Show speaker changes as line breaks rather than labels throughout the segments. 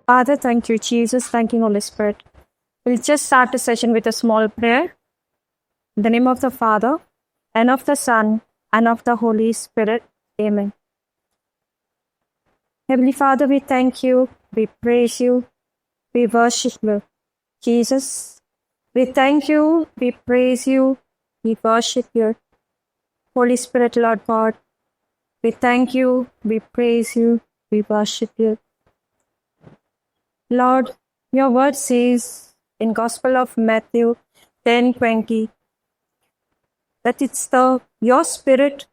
Father, thank you, Jesus. Thank you, Holy Spirit. We'll just start the session with a small prayer. In the name of the Father, and of the Son, and of the Holy Spirit. Amen. Heavenly Father, we thank you, we praise you, we worship you. Jesus, we thank you, we praise you, we worship you. Holy Spirit, Lord God, we thank you, we praise you, we worship you. Lord, your word says in Gospel of Matthew 10:20 that it's your Spirit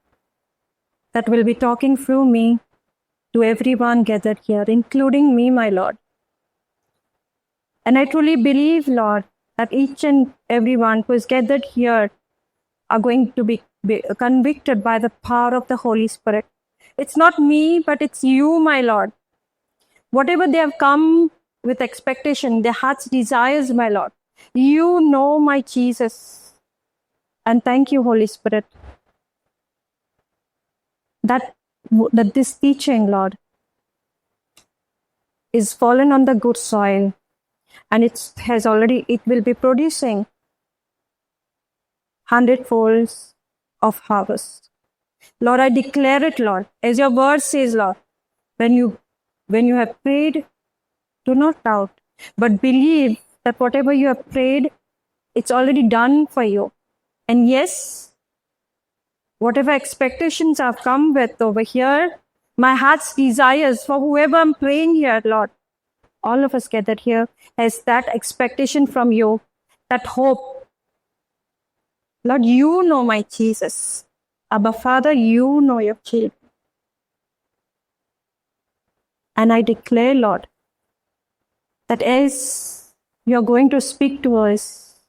that will be talking through me to everyone gathered here, including me, my Lord. And I truly believe, Lord, that each and everyone who is gathered here are going to be convicted by the power of the Holy Spirit. It's not me, but it's you, my Lord. Whatever they have come with expectation, their heart's desires, my Lord. You know, my Jesus. And thank you, Holy Spirit, that this teaching, Lord, is fallen on the good soil, and it will be producing 100-folds of harvest. Lord, I declare it, Lord, as your word says, Lord, when you have prayed, do not doubt, but believe that whatever you have prayed, it's already done for you. And yes, whatever expectations I've come with over here, my heart's desires for whoever I'm praying here, Lord, all of us gathered here has that expectation from you, that hope. Lord, you know my Jesus. Abba Father, you know your children. And I declare, Lord, that as you're going to speak to us,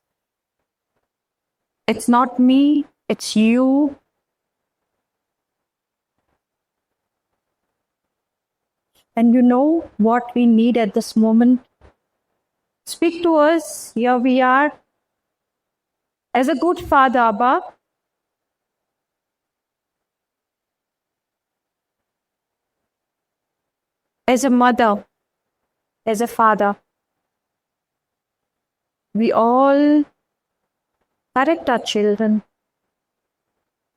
it's not me, it's you. And you know what we need at this moment. Speak to us. Here we are. As a good father, Abba, as a mother, as a father, we all correct our children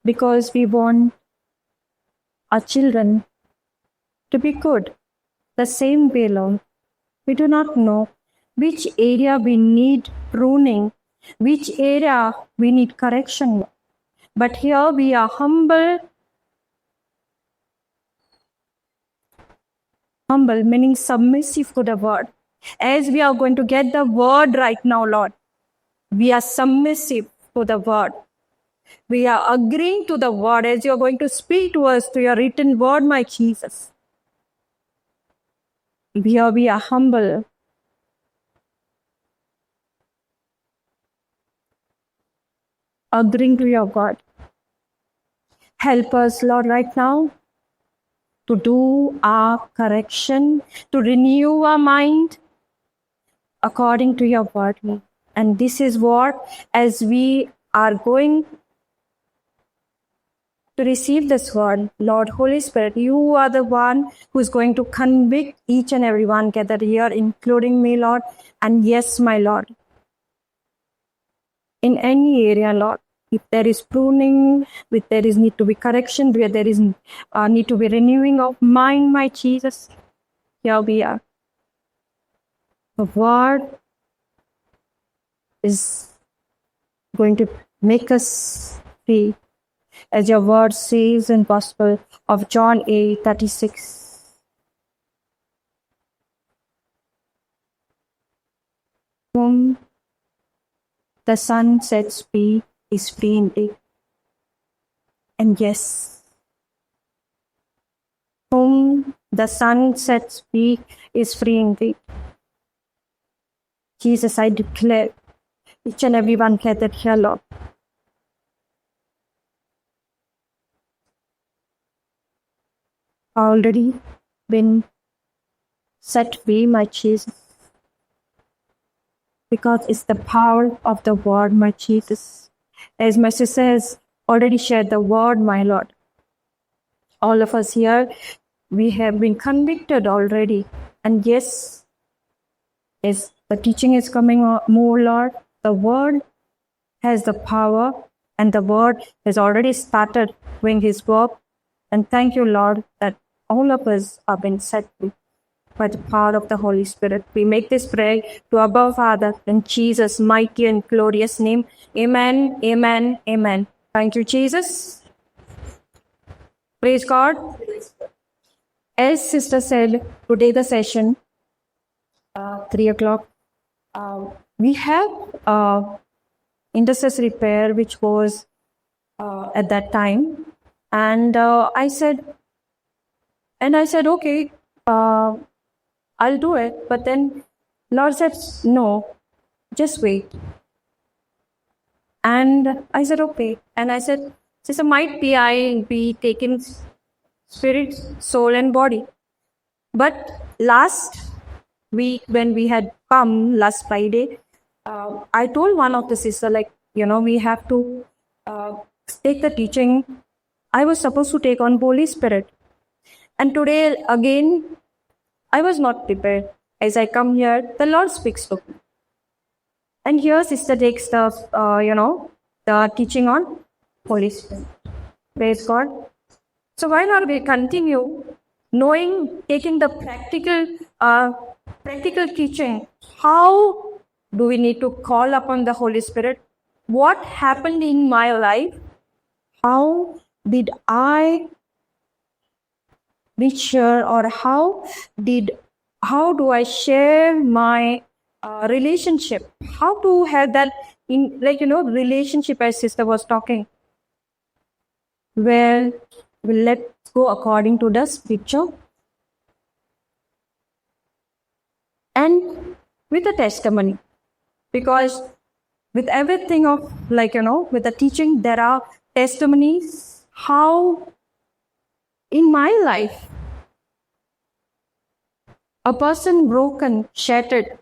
because we want our children to be good. The same way, Lord, we do not know which area we need pruning, which area we need correction. But here we are humble, meaning submissive to the word. As we are going to get the word right now, Lord, we are submissive to the word. We are agreeing to the word as you are going to speak to us to your written word, my Jesus. Here we are humble. Agreeing to your word. Help us, Lord, right now to do our correction, to renew our mind according to your word. And this is what, as we are going to receive this word, Lord, Holy Spirit, you are the one who is going to convict each and every one gathered here, including me, Lord. And yes, my Lord, in any area, Lord, if there is pruning, if there is need to be correction, where there is need to be renewing of mind, my Jesus, here we are. The word is going to make us free, as your word says in Gospel of John 8:36. Whom the Son sets free is free indeed. And yes, whom the Son sets free is free indeed. Jesus, I declare each and every one gathered here, Lord, already been set free, my Jesus. Because it's the power of the word, my Jesus. As my sister has already shared the word, my Lord. All of us here, we have been convicted already. And yes, is the teaching is coming more, Lord. The word has the power, and the word has already started doing his work. And thank you, Lord, that all of us have been set free by the power of the Holy Spirit. We make this prayer to our Father in Jesus' mighty and glorious name. Amen, amen, amen. Thank you, Jesus. Praise God. As Sister said, today the session, 3 o'clock, we have intercessory prayer, which was at that time. And I said, okay, I'll do it. But then Lord said, no, just wait. And I said, okay. And I said, Sister, might be I'll be taking spirit, soul, and body. But last week, when we had come last Friday, I told one of the sister, like, we have to take the teaching. I was supposed to take on Holy Spirit. And today, again, I was not prepared. As I come here, the Lord speaks to me. And here, sister takes the, the teaching on Holy Spirit. Praise God. So why not we continue knowing, taking the practical teaching? How do we need to call upon the Holy Spirit? What happened in my life? How did I reach here, or how do I share my relationship? How to have that in, relationship, as sister was talking. Well, let's go according to the scripture. And with the testimony, because with everything of, with the teaching, there are testimonies how in my life a person broken, shattered,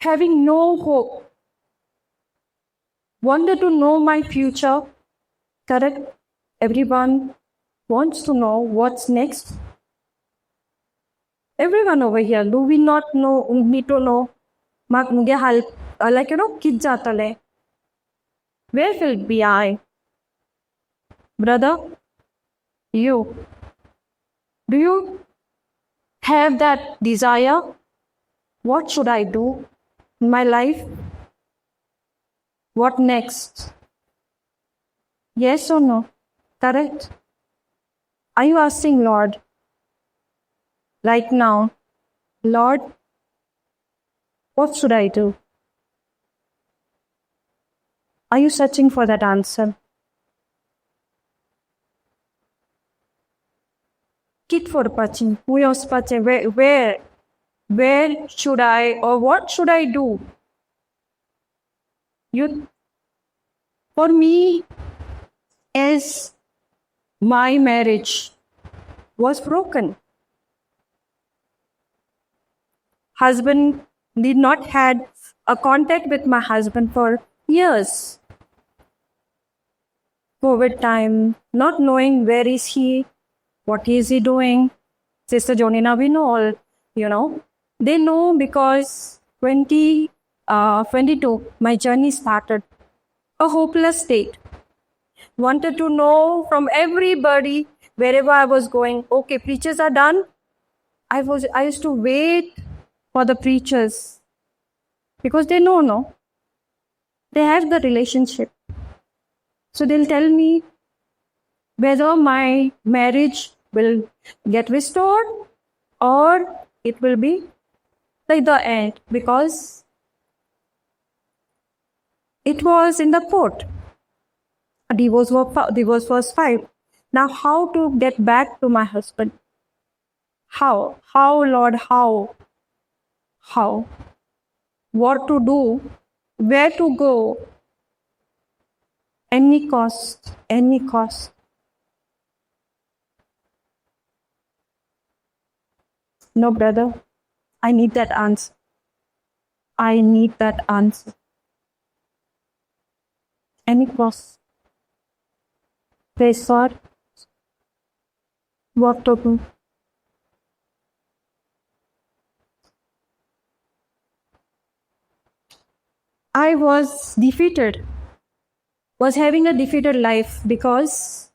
having no hope, wanted to know my future. Correct? Everyone wants to know what's next. Everyone over here, do we not know, need to know, kid where will be I? Brother, do you have that desire? What should I do in my life? What next? Yes or no? Correct? Are you asking Lord right now, Lord, what should I do? Are you searching for that answer? Kit for patching. Where should I, or what should I do? For me, as my marriage was broken, husband did not had a contact with my husband for years. COVID time, not knowing where is he, what is he doing. Sister Jonina, we know all, they know, because 2022, my journey started a hopeless state. Wanted to know from everybody, wherever I was going, okay, preachers are done. I used to wait for the preachers, because they know, no? They have the relationship. So they'll tell me whether my marriage will get restored or it will be like the end, because it was in the court. A divorce was filed. Now, how to get back to my husband? How? How, Lord? How? How? What to do? Where to go? Any cost. Any cost. No, brother. I need that answer. I need that answer. Any cost. Praise God. What to do? I was defeated, was having a defeated life because,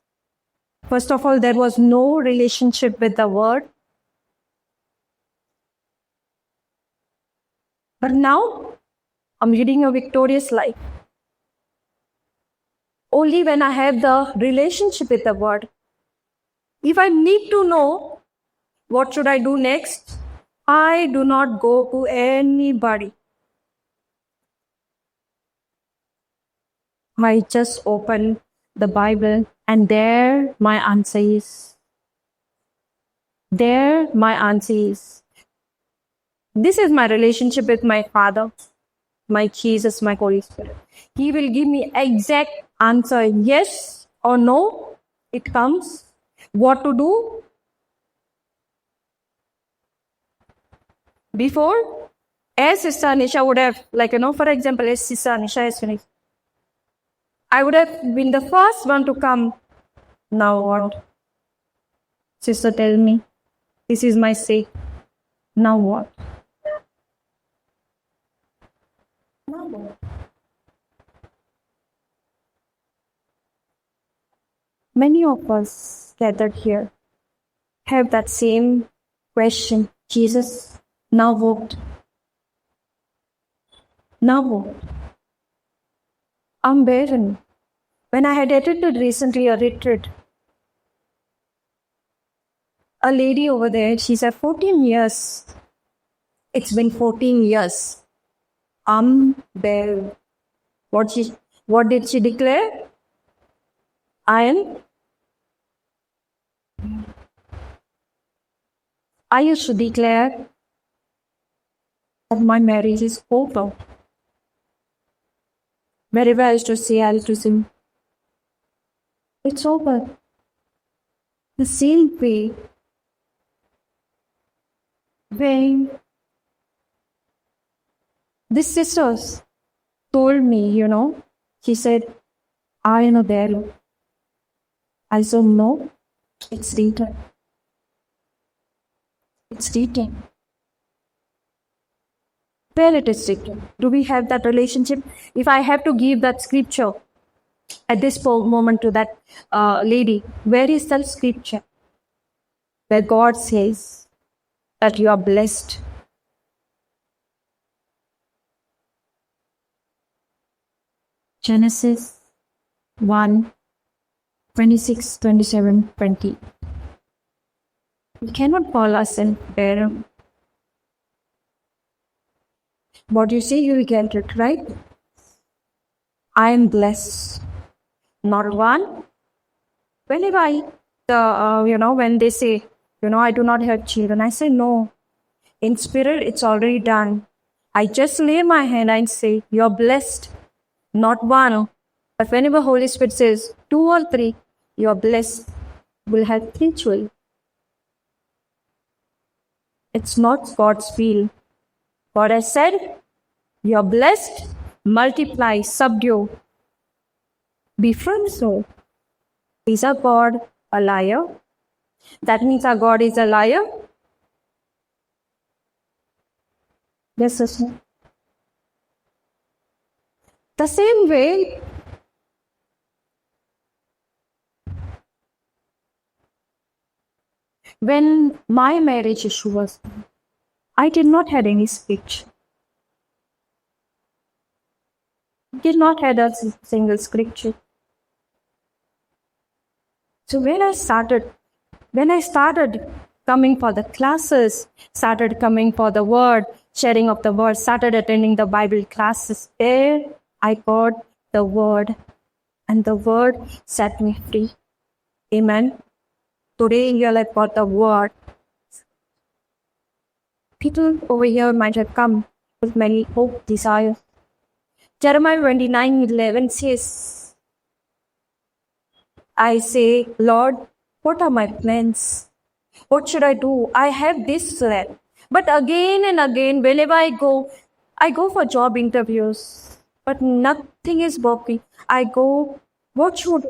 first of all, there was no relationship with the word. But now I'm leading a victorious life. Only when I have the relationship with the word. If I need to know what should I do next, I do not go to anybody. I just open the Bible and there my answer is. There my answer is. This is my relationship with my Father, my Jesus, my Holy Spirit. He will give me exact answer, yes or no. It comes. What to do? Before, as Sister Anisha would have, for example, as Sister Anisha has finished, I would have been the first one to come. Now what? Sister, tell me. This is my sake. Now what? Now what? Many of us gathered here have that same question. Jesus, now what? Now what? I'm barren. When I had attended recently a retreat, a lady over there, she said 14 years. It's been 14 years. I'm barren. What did she declare? I used to declare that my marriage is over. Wherever I used to say, I used to sing, it's over. The same way, when these sisters told me, she said, I know there. I said, no, it's written. It's written. Where it is written? Do we have that relationship? If I have to give that scripture at this moment to that lady, where is that scripture? Where God says that you are blessed. Genesis 1, 26, 27, 20. You cannot call us in barren. What you say, you will get it, right? I am blessed. Not one. Whenever when they say, I do not have children, I say, no. In spirit, it's already done. I just lay my hand and say, you're blessed. Not one. But whenever Holy Spirit says 2 or 3, you're blessed. We'll have 3 children. It's not God's will. God has said, you're blessed, multiply, subdue, be fruitful. Is our God a liar? That means our God is a liar? Yes, sister. The same way, when my marriage issue was, I did not have any speech. Did not have a single scripture. So when I started coming for the classes, started coming for the word, sharing of the word, started attending the Bible classes, there I got the word, and the word set me free. Amen. Today here I've got the word. People over here might have come with many hope, desire. Jeremiah 29:11 says, I say, Lord, what are my plans? What should I do? I have this plan. But again and again, whenever I go for job interviews, but nothing is working. I go, what should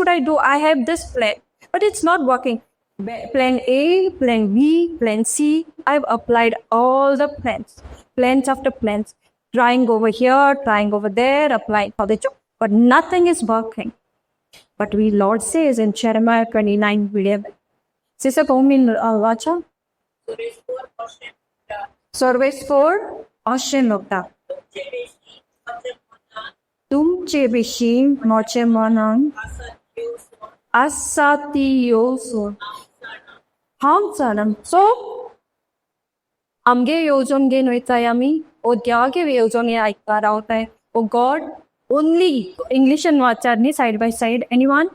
I do? I have this plan, but it's not working. Plan A, plan B, plan C. I've applied all the plans after plans. trying over here, trying over there, applying for the job, but nothing is working. But we Lord says in Jeremiah 29:11. Sister Paumin Vacha? Service for Ocean Lokta. Tumche Bishim Moche Manang Asati Yoso. Hamsanam. So Amge Yozon Ge Noitayami, O Diage Yozon Aikar out there. Oh God, only English and Vacharni side by side. Anyone?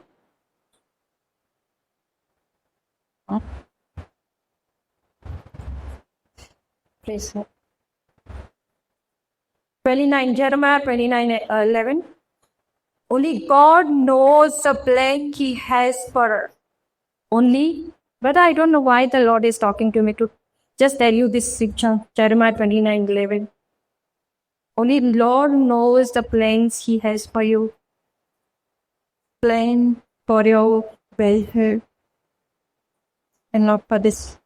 Please. 29, Jeremiah 29:11. Only God knows the plan He has for us. Only, but I don't know why the Lord is talking to me to just tell you this scripture, Jeremiah 29:11. Only Lord knows the plans He has for you. Plan for your welfare and not for this.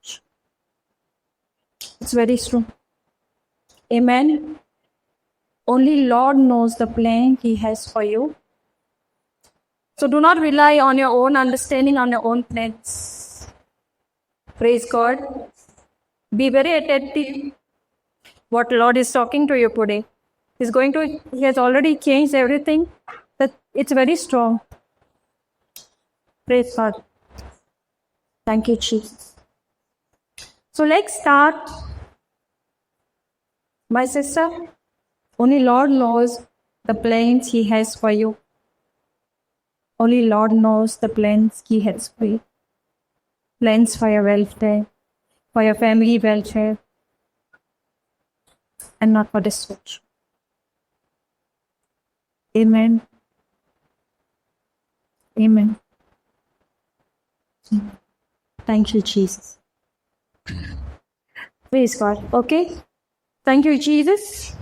It's very true. Amen. Only Lord knows the plan He has for you. So do not rely on your own understanding, on your own plans. Praise God. Be very attentive what Lord is talking to you today. He has already changed everything. But it's very strong. Praise God. Thank you, Jesus. So let's start. My sister, only Lord knows the plans He has for you. Only Lord knows the plans He has for you. Plans for your welfare, for your family welfare, and not for this church. Amen. Amen. Thank you, Jesus. Praise God. Okay. Thank you, Jesus.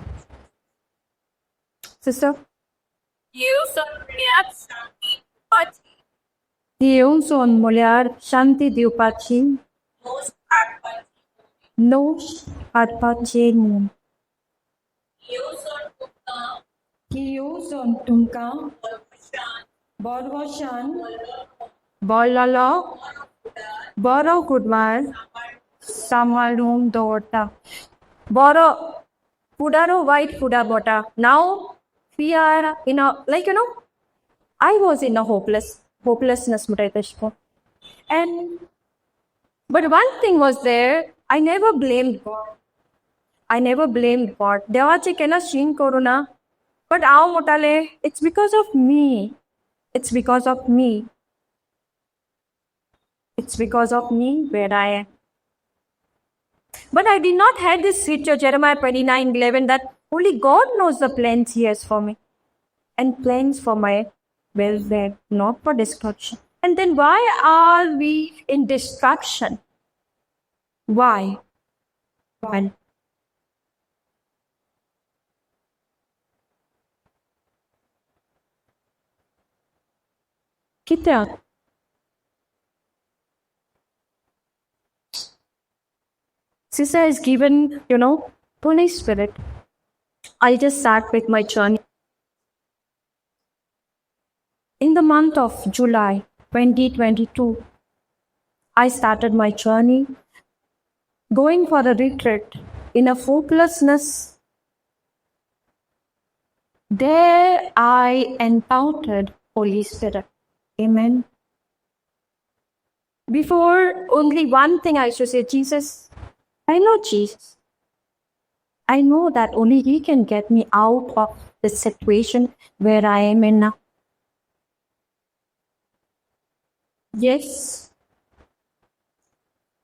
Sister? Diyon mulher Shanti Diupachi. Nos Arpachin. Kiyuson Tunka. Borwashan. Bolala. Boro Kudmar. Samalum Dota. Boro Pudaro White Puda Bota. Now we are in a, I was in a hopelessness. And but one thing was there, I never blamed God. Devache kena shin koruna. But ao motale, it's because of me. It's because of me where I am. But I did not have this scripture, Jeremiah 29:11, that only God knows the plans He has for me. And plans for my welfare, not for destruction. And then why are we in destruction? Why? Why? Kita. Sister is given, Holy Spirit. I'll just start with my journey. In the month of July 2022, I started my journey going for a retreat in a hopelessness. There I encountered Holy Spirit. Amen. Before, only one thing I should say, Jesus. I know Jesus. I know that only He can get me out of the situation where I am in now. Yes.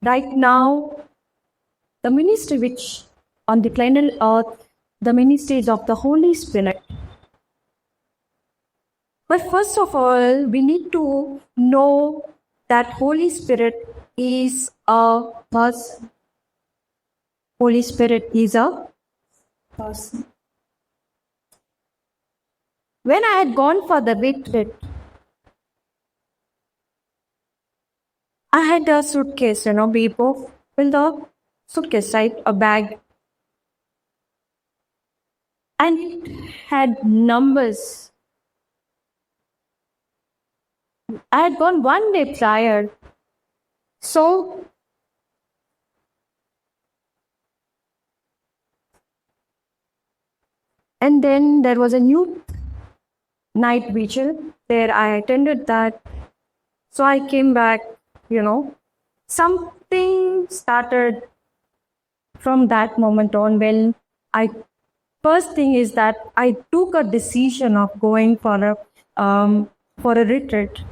Right now, the ministry which on the planet Earth, the ministries of the Holy Spirit. But first of all, we need to know that Holy Spirit is a person. Holy Spirit is a person. When I had gone for the retreat, I had a suitcase, we both filled the suitcase, right? A bag. and it had numbers. I had gone one day prior. So, and then there was a new night vigil there. I attended that. So I came back, something started from that moment on when I first thing is that I took a decision of going for a retreat.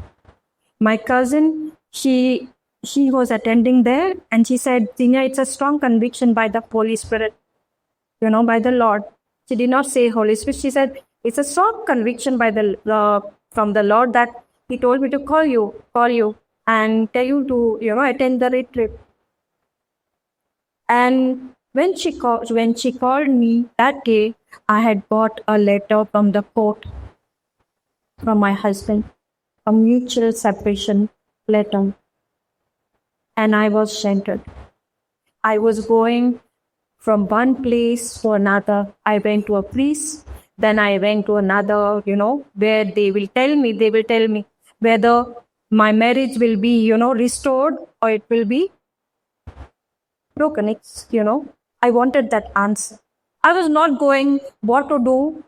My cousin, she was attending there, and she said, "Zinia, it's a strong conviction by the Holy Spirit, by the Lord." She did not say Holy Spirit. She said it's a strong conviction by the from the Lord that He told me to call you, and tell you to attend the retreat. And when she called me that day, I had got a letter from the court from my husband, a mutual separation letter, and I was shattered. I was going from one place to another. I went to a priest, then I went to another, where they will tell me whether my marriage will be, restored or it will be broken. I wanted that answer. I was not going what to do.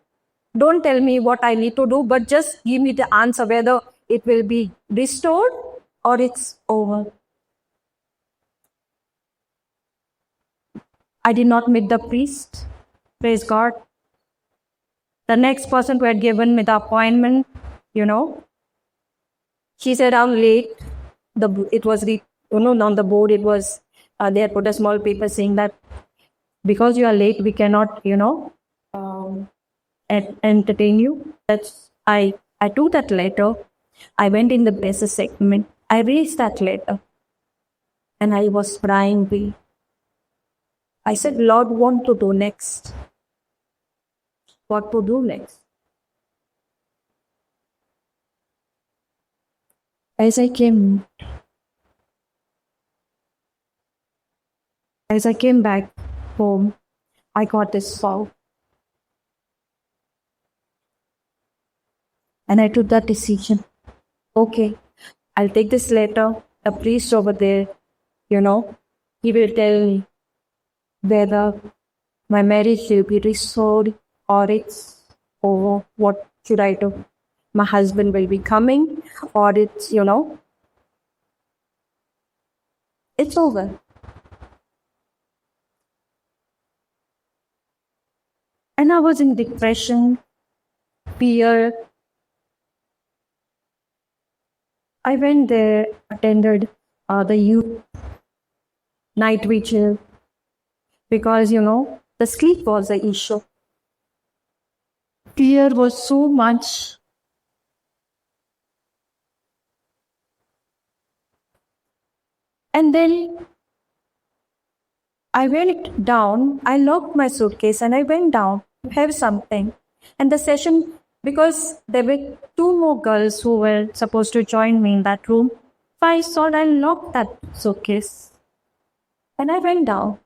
Don't tell me what I need to do, but just give me the answer whether it will be restored or it's over. I did not meet the priest. Praise God. The next person who had given me the appointment, she said, "I'm late." It was, on the board, it was, they had put a small paper saying that because you are late, we cannot, entertain you. I took that letter. I went in the business segment. I raised that letter, and I was crying. I said, "Lord, what to do next? What to do next?" As I came back home, I got this call. And I took that decision. Okay, I'll take this letter. A priest over there, he will tell me whether my marriage will be restored or it's over. What should I do? My husband will be coming, or it's, it's over. And I was in depression, fear. I went there, attended the youth night vigil, because, the sleep was the issue. Fear was so much. And then I went down, I locked my suitcase and I went down to have something. And the session, because there were two more girls who were supposed to join me in that room, so I thought I locked that suitcase. And I went down.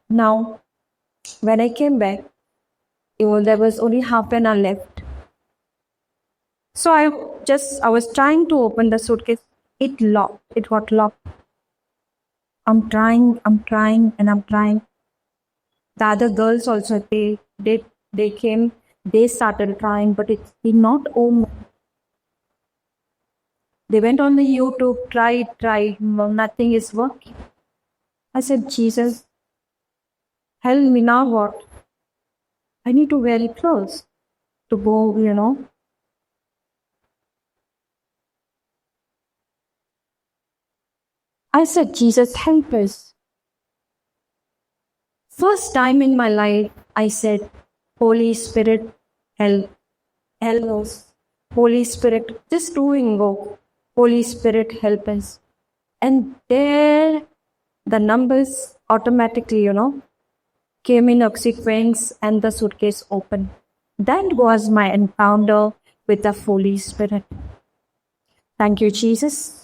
Now, when I came back, there was only half an hour left. So I was trying to open the suitcase. It got locked. I'm trying, and I'm trying. The other girls also, they came, they started trying, but it did not open. They went on the YouTube, tried, nothing is working. I said, "Jesus, help me, now what? I need to wear it clothes to go, I said, "Jesus, help us." First time in my life, I said, "Holy Spirit, help us. Holy Spirit, just do and go. Holy Spirit, help us." And there, the numbers automatically, came in a sequence and the suitcase opened. That was my encounter with the Holy Spirit. Thank you, Jesus.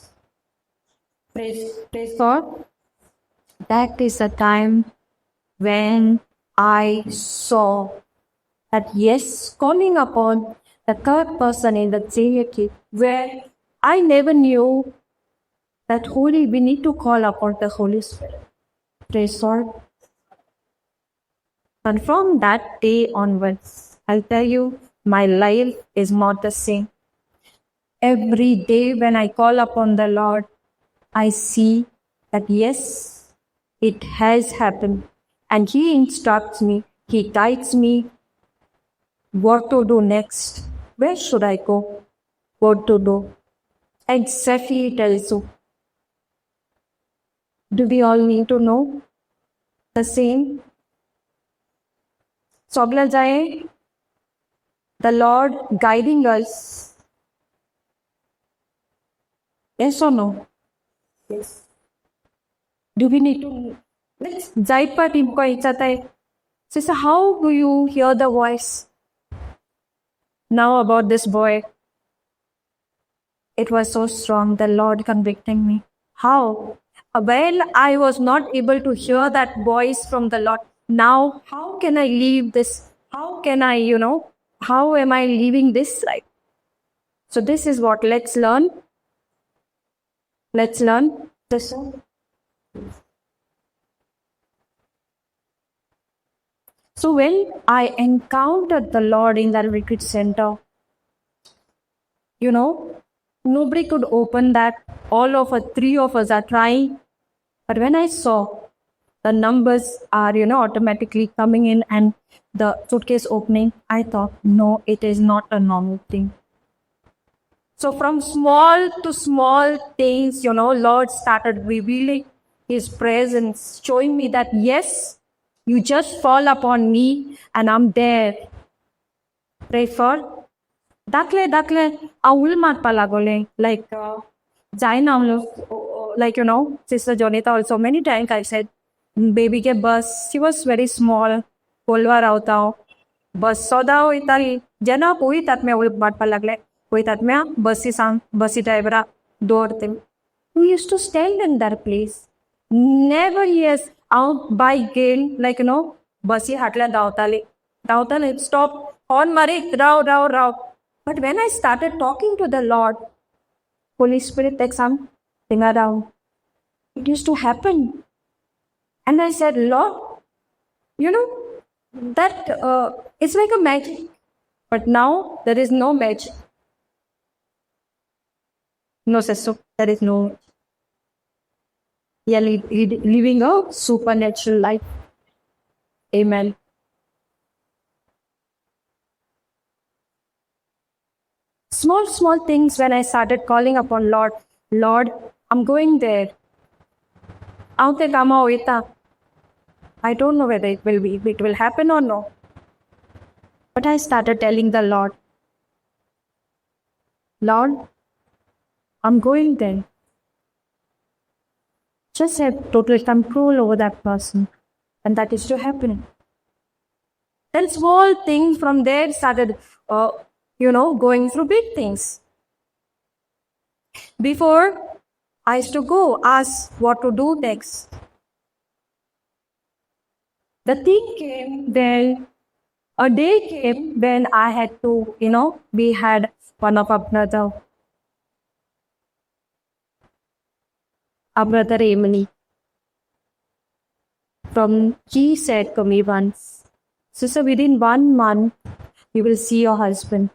Praise God. That is the time when I saw that yes, calling upon the third person in the Trinity, where I never knew that we need to call upon the Holy Spirit. Praise God. And from that day onwards, I'll tell you, my life is not the same. Every day when I call upon the Lord, I see that yes, it has happened. And He instructs me, He guides me what to do next. Where should I go? What to do? Exactly He tells you. Do we all need to know the same? Sobla jaye, the Lord guiding us. Yes or no? Yes. Do we need to? Let's जाइत पर team को इच्छा है. Sister, how do you hear the voice? Now about this boy. It was so strong, the Lord convicting me. How? Well, I was not able to hear that voice from the Lord. Now, how can I leave this? How can I, how am I leaving this life? So this is what, let's learn. Let's learn. So when I encountered the Lord in that retreat center, nobody could open that. All of us, 3 of us are trying. But when I saw the numbers are, automatically coming in and the suitcase opening, I thought, no, it is not a normal thing. So from small to small things, Lord started revealing His presence, showing me that, yes, you just fall upon me and I'm there. Pray for. Dakle, aul mat palagole. Like, Jaina, Sister Jonita also, many times I said, baby ke bus, she was very small, polva rautao. Bus sodao itari, jana pui tat me aul mat palagle. Pui tat me busi driver dorte. We used to stand in that place. Never yes, out by gain, busi hatla dautale, stop, horn mare, rao. But when I started talking to the Lord, Holy Spirit takes something around. It used to happen. And I said, Lord, that it's like a magic. But now there is no magic. No, sister, there is no. Yeah, living a supernatural life. Amen. Small things when I started calling upon Lord, I'm going there. I don't know whether it will happen or no. But I started telling the Lord, I'm going there. Just have total control over that person. And that is to happen. Then small things from there started, going through big things. Before, I used to go ask what to do next. The thing came then, a day came when I had to, we had one of our brother Emily. He said to me once, Sister, within 1 month, you will see your husband.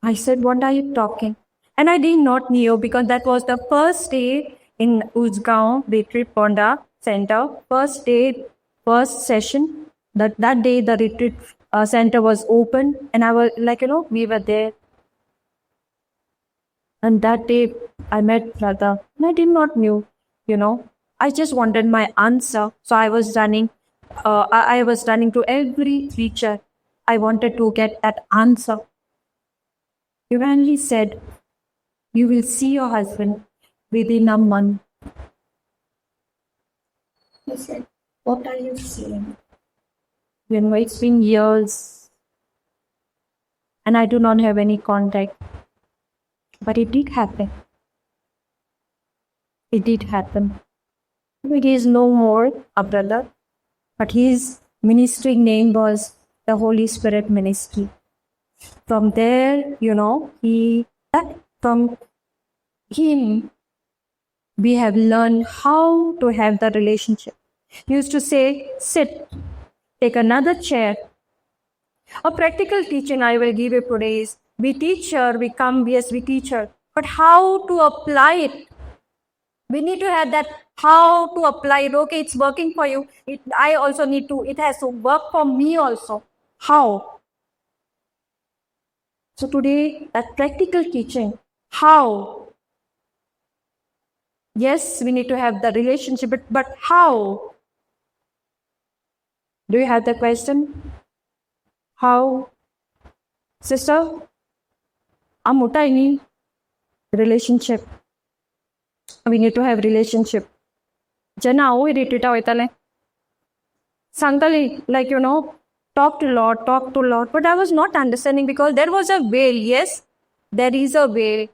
I said, what are you talking? And I did not know because that was the first day in Uzgaon Retreat Ponda Center. First day, first session. That day the retreat center was open and I was we were there. And that day I met brother and I did not know, I just wanted my answer. So I was running. I was running to every preacher. I wanted to get that answer. Evangelist said, you will see your husband within a month. I said, what are you saying? It's been years and I do not have any contact. But it did happen. It did happen. He is no more a brother, but he is ministry name was the Holy Spirit Ministry. From there, from him, we have learned how to have the relationship. He used to say, sit, take another chair. A practical teaching I will give you today is, we teach her, we come, yes, we teach her. But how to apply it? We need to have that how to apply it. Okay, it's working for you. It has to work for me also. How? So today, that practical teaching, how? Yes, we need to have the relationship, but how? Do you have the question? How? Sister, amutaini relationship. We need to have relationship. Jana ao irritita hoitale. Sangtali, talk to Lord. But I was not understanding because there was a veil. Yes, there is a veil.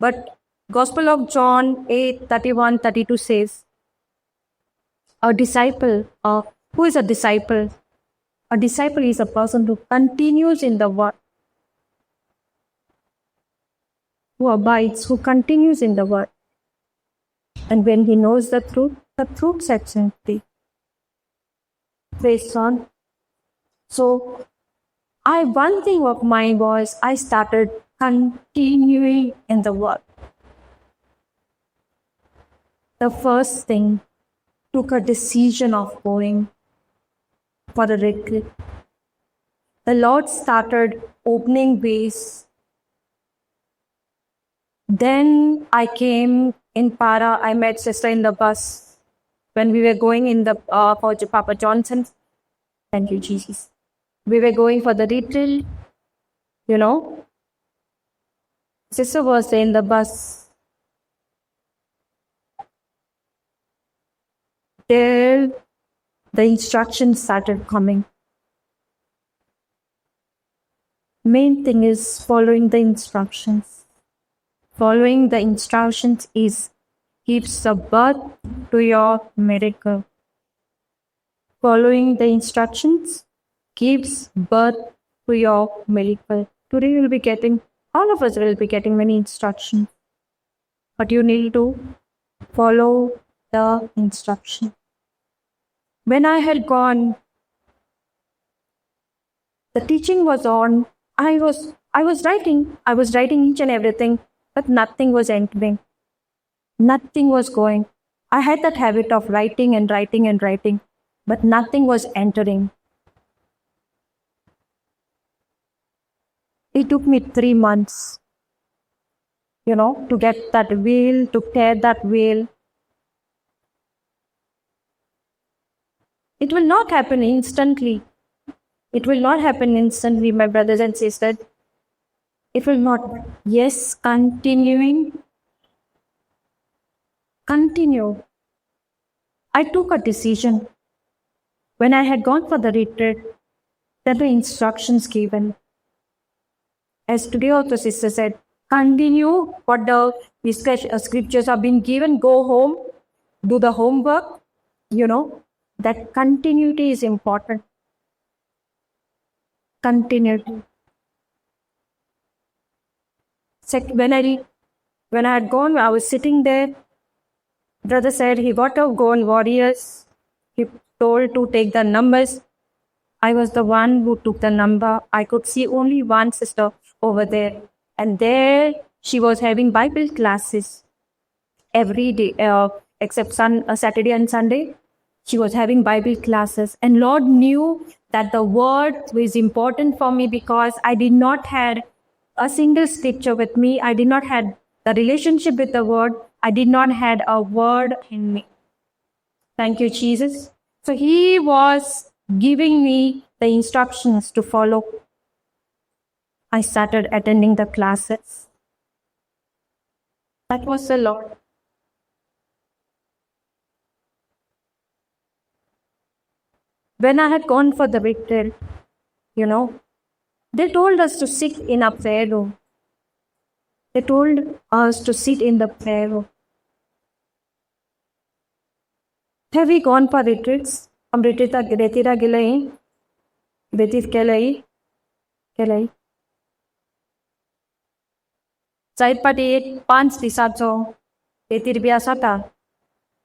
But Gospel of John 8:31-32 says, a disciple, who is a disciple? A disciple is a person who continues in the word, who abides, who continues in the word. And when he knows the truth sets him free. Praise God. So, one thing of mine was I started continuing in the word. The first thing, took a decision of going for the retreat. The Lord started opening ways. Then I came in Para. I met sister in the bus when we were going in the for Papa Johnson's. Thank you, Jesus. We were going for the retreat. Sister was in the bus. There, the instructions started coming. Main thing is following the instructions. Following the instructions gives a birth to your miracle. Following the instructions gives birth to your miracle. Today all of us will be getting many instructions. But you need to follow the instruction. When I had gone, the teaching was on. I was writing each and everything, but nothing was entering. Nothing was going. I had that habit of writing, but nothing was entering. It took me 3 months, to get that veil, to tear that veil. It will not happen instantly. My brothers and sisters. It will not. Yes, continue. I took a decision. When I had gone for the retreat, there were instructions given. As today also sister said, continue what the scriptures have been given, go home, do the homework, that continuity is important. Continuity. When I had gone, I was sitting there. Brother said he got to go on Warriors. He told to take the numbers. I was the one who took the number. I could see only one sister over there. And there she was having Bible classes every day, except Saturday and Sunday. She was having Bible classes. And Lord knew that the word was important for me because I did not have a single scripture with me. I did not have the relationship with the word. I did not have a word in me. Thank you, Jesus. So he was giving me the instructions to follow. I started attending the classes. That was the Lord. When I had gone for the retreat, they told us to sit in a prayer room. They told us to sit in the prayer room. Have we gone for retreats? Retira gilay. Betit kelay. Kelay. Side party 5 disacho. Betir biasata.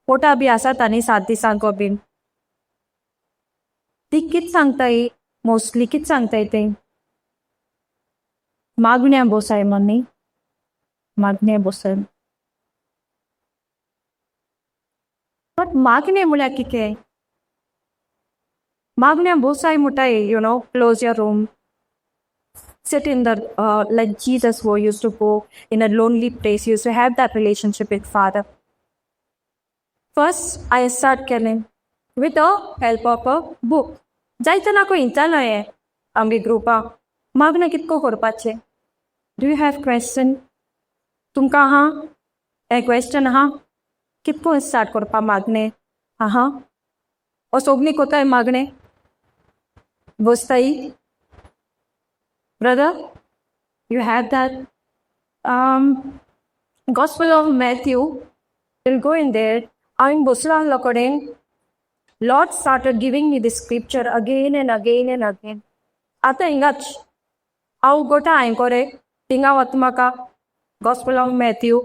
Pota biasata ni 7 disango bin. ती कित सांगताय mostly कित सांगताय ते मागण्या बोसाय money मागण्या बोसाय but मागणे मुळ्या किके मागण्या बोसाय मुटाय close your room, sit in the like Jesus who used to go in a lonely place, used to have that relationship with Father. First I start killing with the help of a book. जायतना को इंचालय आमगे ग्रुपा मागण्या कितको करपाचे. Do you have question? तुमका हा ए question हा कितको start करपा मागणे हा ओ सोगनी कोताय मागणे बोसताई brother, you have that Gospel of Matthew. We'll go in there. I'm bosla lokodeng. Lord started giving me this scripture again and again and again. Ata ingach au gota ankore tinga watmaka Gospel of Matthew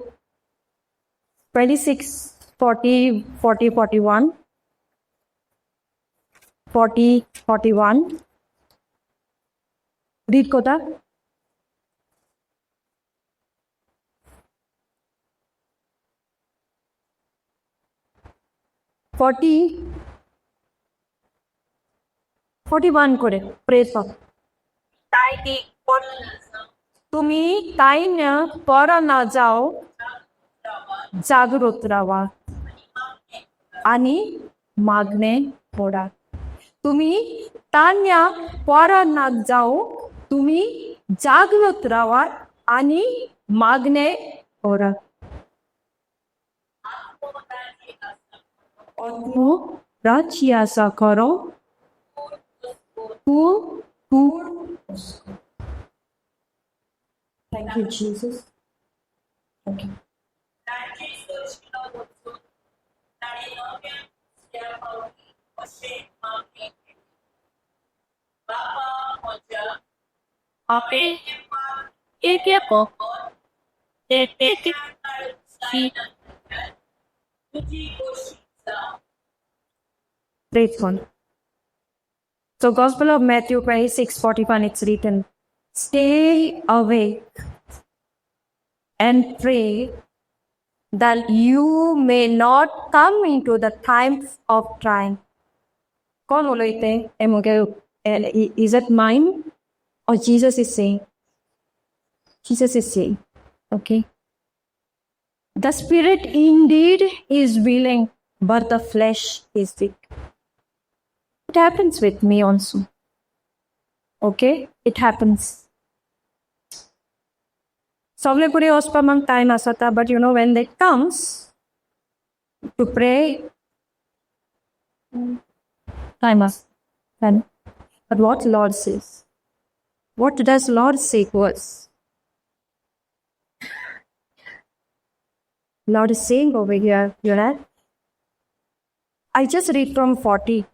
26 40 40 41 40 41 read kota 40 41 করে press of তুমি তাই না পড়া না যাও जागृत राहा आणि मागणे फोडा. तुम्ही तान्या परा ना जाओ तुम्ही जागृत राहा आणि मागणे फोडा. राज्य आशा करो Thank you, Jesus. Thank you. Praise God. So, Gospel of Matthew 26:41, it's written, stay awake and pray that you may not come into the times of trying. कौन बोलो इतने? Is it mine or Jesus is saying? Jesus is saying, okay. The spirit indeed is willing, but the flesh is weak. It happens with me also. Okay, it happens. Sovle puri ospamang time asata, but when it comes to pray, time as then. But what Lord says? What does Lord say to us? Lord is saying over here, I just read from 40.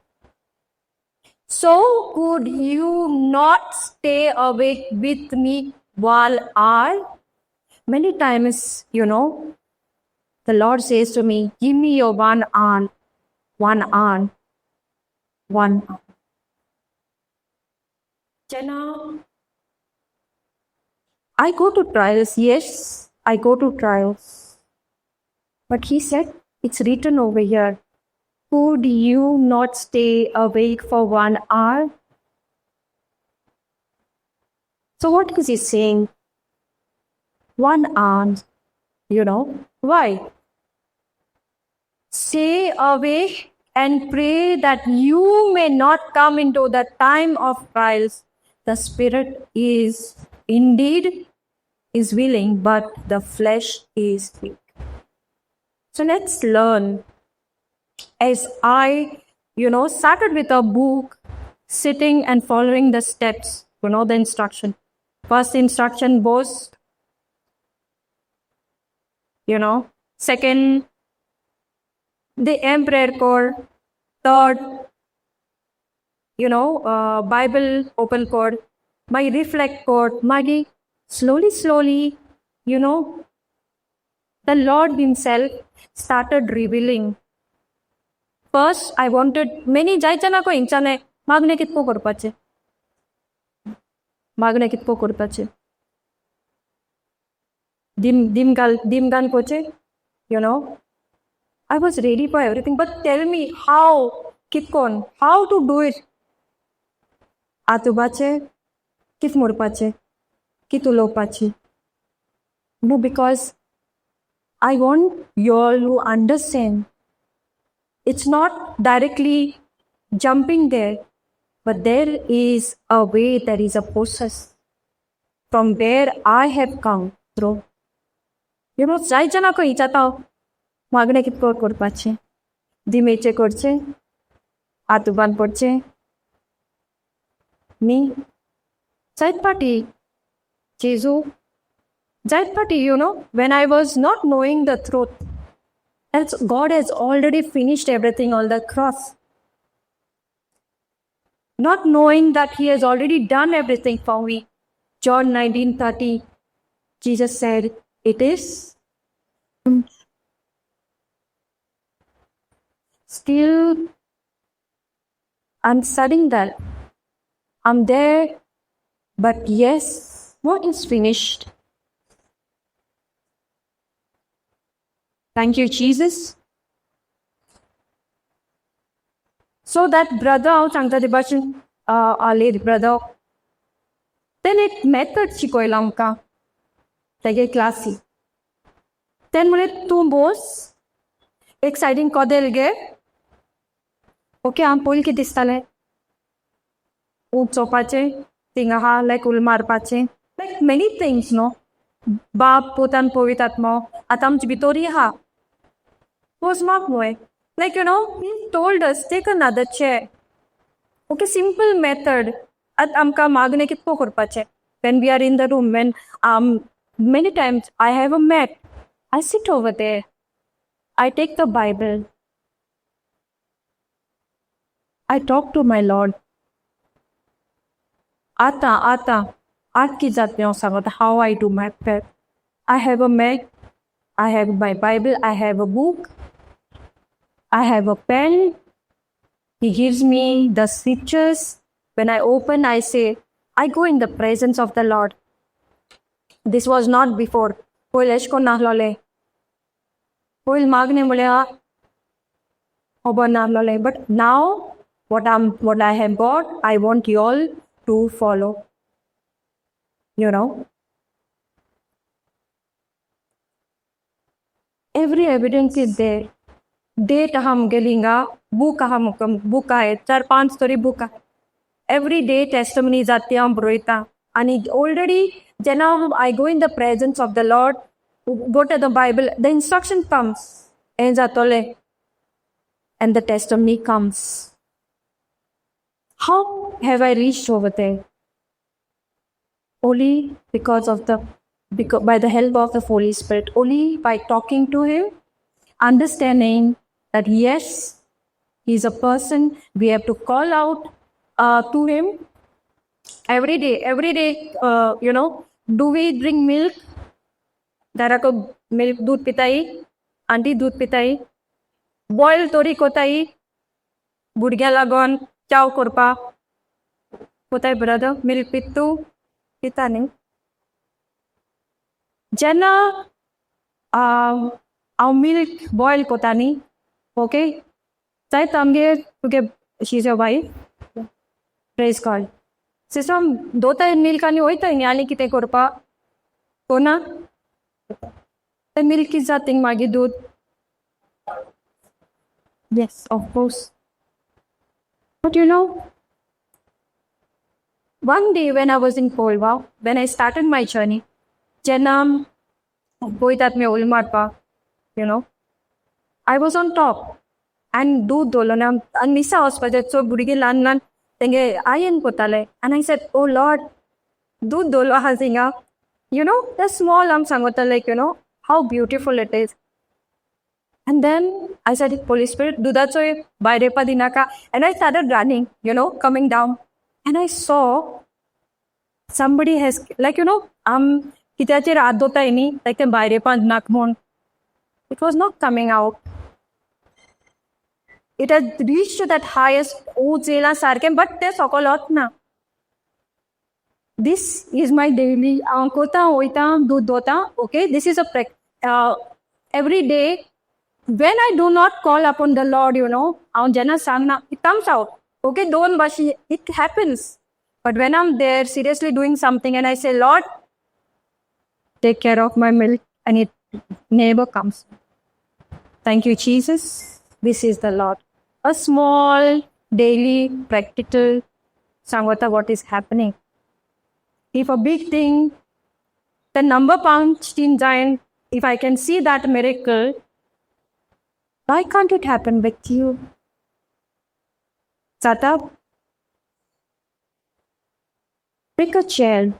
So could you not stay awake with me while I? Many times, the Lord says to me, give me your one arm. Jenna, I go to trials. Yes, I go to trials. But he said, it's written over here. Could you not stay awake for 1 hour? So what is he saying? 1 hour, why? Stay awake and pray that you may not come into the time of trials. The spirit is indeed is willing, but the flesh is weak. So let's learn. As I, started with a book, sitting and following the steps, the instruction. First instruction was, second, the Emperor Core. Third, Bible open code, my reflect code, Maggie, slowly, the Lord Himself started revealing. First, I wanted many जायचं को इंचाने मागणे कितको करपाचे मागणे कितको करपाचे दिमगान कोचे I was ready for everything, but tell me how to do it. Atubache, kit murpache, kit ulopache. No, because I want you all to understand. It's not directly jumping there, but there is a way, there is a process from where I have come through. जायचं को इच्छा मागणे कितको करपाचे दिमेचे करचे आतुबान पडचे नी जायत पाटी जेजू जायत पाटी when I was not knowing the truth, as God has already finished everything on the cross, not knowing that He has already done everything for me. John 19:30, Jesus said, it is still. I'm studying that. I'm there, but yes, what is finished? Thank you, Jesus. So that brother, Changta Debashin, our brother, then it method Chikoilamka, take classy. Then mule two boss, exciting kodel ge. Okay, I'm pol ki distale. Chopache, tingaha, like ulmarpache, like many things, no? Bab potan povitatmo, atam chibitoriha. Was not way. Like, he told us, take another chair. Okay, simple method. At amka magne kitpo korpache. When we are in the room, when many times I have a mat, I sit over there. I take the Bible. I talk to my Lord. Ata. Aat ki jat mein sangat how I do my prayer. I have a mat. I have my Bible. I have a book. I have a pen. He gives me the scriptures. When I open, I say, I go in the presence of the Lord. This was not before. Koil eshko nahlole. Koil magne mulea. Oba nahlole. But now, what I have got, I want you all to follow. Every evidence is there. Date हम गेलिंगा book हम book आहे 4-5 तरी book आहे every day testimony जाते हम ब्रोइता आणि already Jena I go in the presence of the Lord, go to the Bible, the instruction comes and जातोले and the testimony comes. How have I reached over there? Only by the help of the Holy Spirit, only by talking to Him, understanding that yes, He is a person. We have to call out to Him every day. Do we drink milk? Dara ko milk दूध पिताई, aunty दूध पिताई, boil tori कोताई, बुढ़ग्या लागोन चाव कोरपा, कोताई brother milk पित्तू, पिता नहीं. Jana our milk boil kotani, okay? Sai tamge because she's your wife. Praise God. System dota milk ani hoita yani kite korpa kona. The milk is that thing magi dood. Yes, of course. But one day when I was in Polwa, when I started my journey, Janam boitat me ulmarpa. I was on top and do dolonam and Nisa hospital so burigi lan tenge ayen potale and I said, oh Lord, do dolo hazinga. The small sangota how beautiful it is. And then I said, Holy Spirit, dudachoy bayrepa dinaka. And I started running, coming down. And I saw somebody has, kitache raat dota ini, like the bayrepa nakmon. It was not coming out. It had reached to that highest ujela sarkem, but there's sokolot na. This is my daily kota oita dud dota. Okay, this is a every day. When I do not call upon the Lord, jana sangna, it comes out. Okay, don't bashi, it happens. But when I'm there seriously doing something and I say, Lord, take care of my milk, and it never comes. Thank you, Jesus. This is the Lord. A small, daily, practical Sangota, what is happening. If a big thing, the number punched in giant, if I can see that miracle, why can't it happen with you? Sat pick a chair.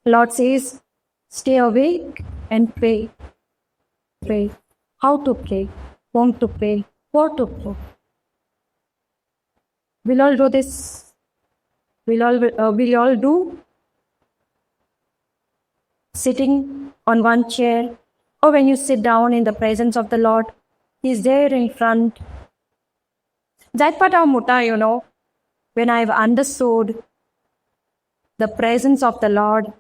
Lord says, stay awake and pray. Pray. How to pray? Want to pray? What to pray? We'll all do this. We'll all do sitting on one chair, or when you sit down in the presence of the Lord, He's there in front. That part of Mutta, when I've understood the presence of the Lord,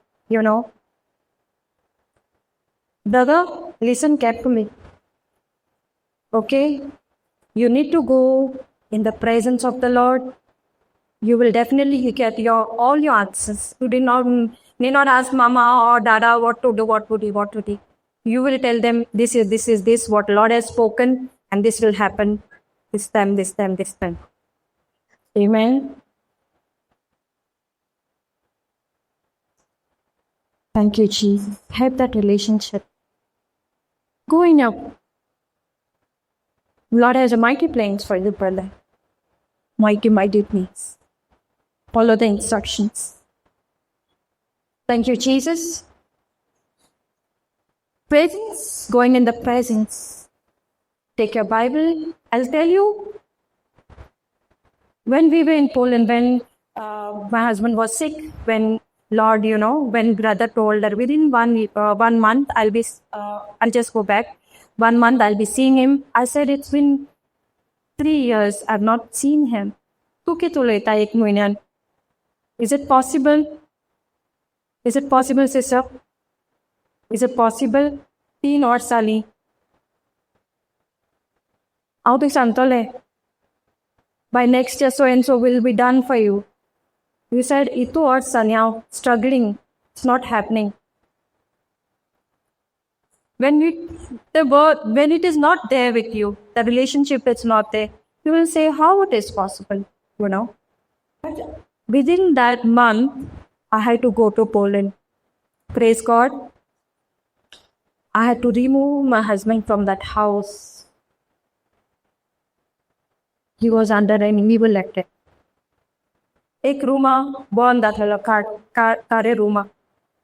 Brother, listen carefully. Okay? You need to go in the presence of the Lord. You will definitely get all your answers. You need not ask Mama or Dada what to do. You will tell them, this is what Lord has spoken, and this will happen this time. Amen. Thank you, Jesus. Have that relationship. Going up. Lord has a mighty plans for you, brother. Mighty plans. Follow the instructions. Thank you, Jesus. Presence, going in the presence. Take your Bible. I'll tell you, when we were in Poland, when my husband was sick, when Lord, when brother told her within 1 month, I'll just go back. 1 month, I'll be seeing him. I said, it's been 3 years, I've not seen him. Is it possible? Is it possible, sister? Is it possible? 3 or Sali? How to Santole? By next year, so and so will be done for you. You said, Itu or Sanyao, struggling. It's not happening. When it is not there with you, the relationship is not there, you will say how it is possible, But within that month, I had to go to Poland. Praise God. I had to remove my husband from that house. He was under an evil attack. एक रूमा बंद आथला कारे Ruma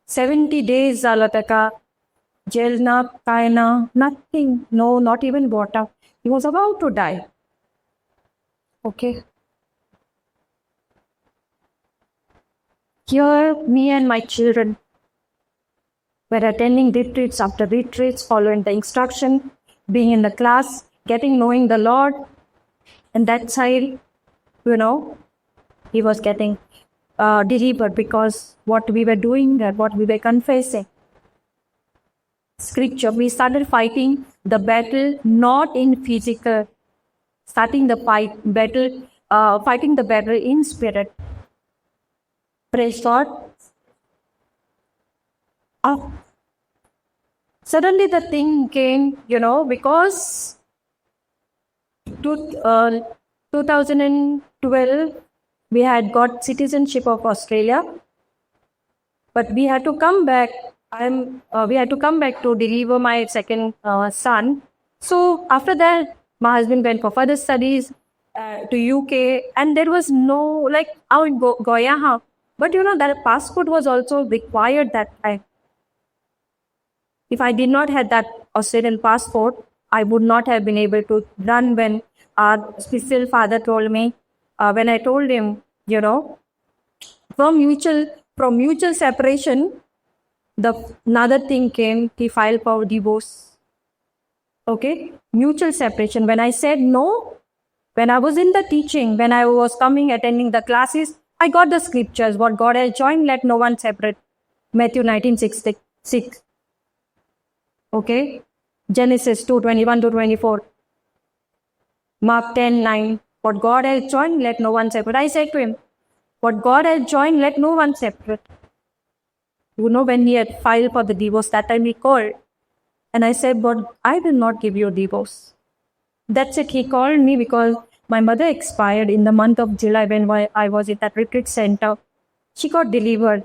70 days झाला ताका jail na, काय ना, nothing, no, not even water. He was about to die. Okay. Here, me and my children were attending retreats after retreats, following the instruction, being in the class, knowing the Lord. And that side, he was getting delivered because what we were doing and what we were confessing. Scripture, we started fighting the battle not in physical, fighting the battle in spirit. Praise God. Suddenly the thing came, because 2012 we had got citizenship of Australia, but we had to come back. We had to come back to deliver my second son. So after that, my husband went for further studies to UK, and there was no Goya. But that passport was also required that time. If I did not have that Australian passport, I would not have been able to run when our spiritual father told me, when I told him, from mutual separation, the another thing came, he filed for divorce. Okay, mutual separation. When I said no, when I was in the teaching, when I was attending the classes, I got the scriptures. What God has joined, let no one separate. Matthew 19:6. Okay, Genesis 2:21 to 24. Mark 10:9. What God has joined, let no one separate. I said to him, what God has joined, let no one separate. When he had filed for the divorce, that time he called. And I said, but I will not give you a divorce. That's it. He called me because my mother expired in the month of July when I was at that retreat center. She got delivered.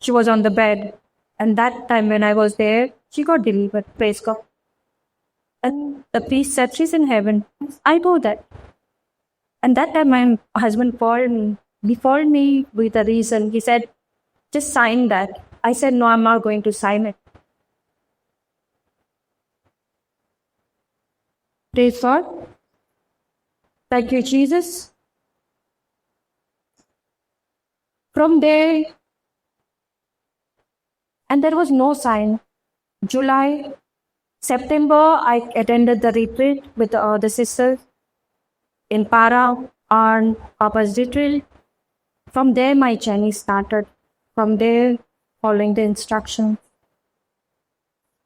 She was on the bed. And that time when I was there, she got delivered. Praise God. And the priest said, she's in heaven. I know that. And that time my husband called me. He called me with a reason. He said, just sign that. I said, no, I'm not going to sign it. Praise God. Thank you, Jesus. From there, and there was no sign. July, September, I attended the retreat with the sisters in Para on Papa's retreat. From there, my journey started. From there, following the instructions.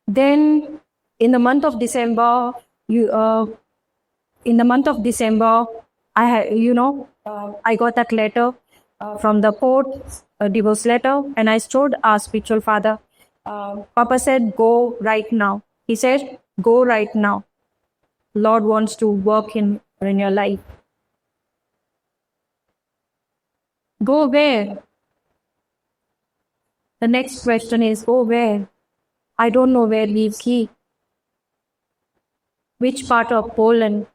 Then, in the month of December, I got that letter from the court, a divorce letter, and I told our spiritual father. Papa said, go right now. He said, go right now. Lord wants to work in your life. Go where? The next question is, go where? I don't know where lives he. Which part of Poland?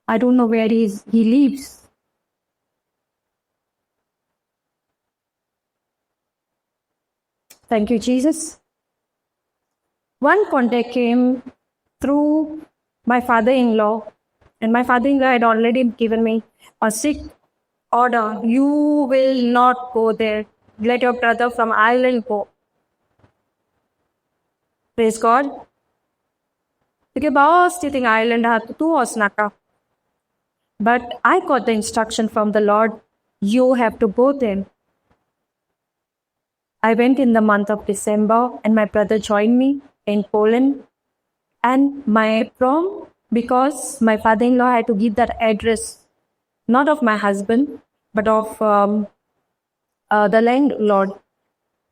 I don't know where he lives. Thank you, Jesus. One contact came through my father-in-law, and my father-in-law had already given me a strict order. You will not go there. Let your brother from Ireland go. Praise God. Because boss think Ireland had two osnaka. But I got the instruction from the Lord, you have to go there. I went in the month of December and my brother joined me in Poland. And because my father-in-law had to give that address, not of my husband, but of the landlord.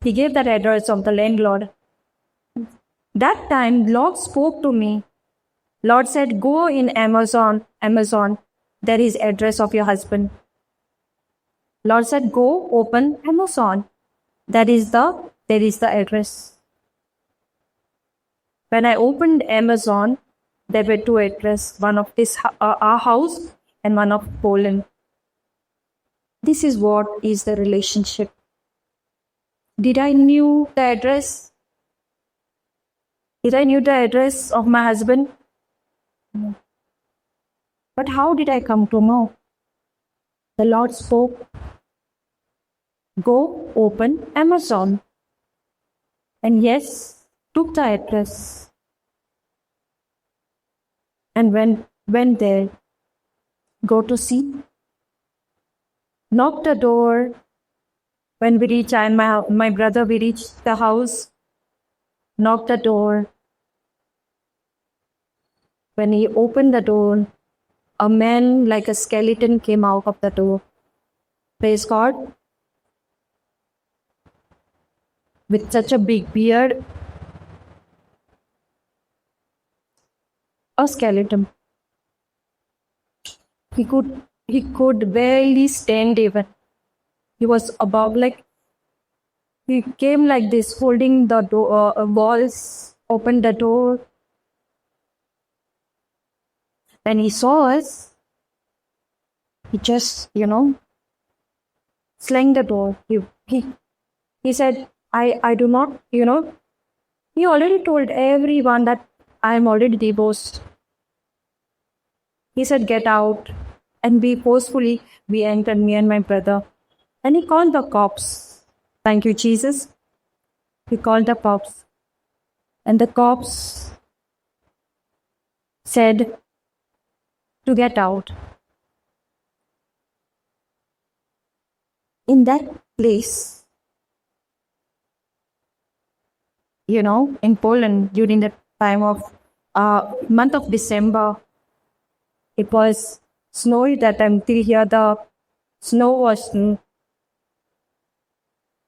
He gave that address of the landlord. That time, Lord spoke to me. Lord said, go in Amazon. There is address of your husband. Lord said, go open Amazon. There is the address. When I opened Amazon, there were two addresses, one of this our house and one of Poland. This is what is the relationship. Did I knew the address? Did I knew the address of my husband? No. But how did I come to know? The Lord spoke. Go open Amazon. And yes, took the address. And went there. Go to see. Knocked the door. When we reached, I and my brother, we reached the house. Knocked the door. When he opened the door, a man like a skeleton came out of the door. Praise God. With such a big beard. A skeleton. He could barely stand even. He was above, he came like this, holding the door, walls, opened the door. When he saw us, he just, slammed the door. He said, I do not, he already told everyone that I am already divorced. He said, get out. And we forcefully, we entered, me and my brother. And he called the cops. Thank you, Jesus. He called the cops. And the cops said to get out. In that place, in Poland, during the time of month of December, it was snowy that time. Till here, the snow was.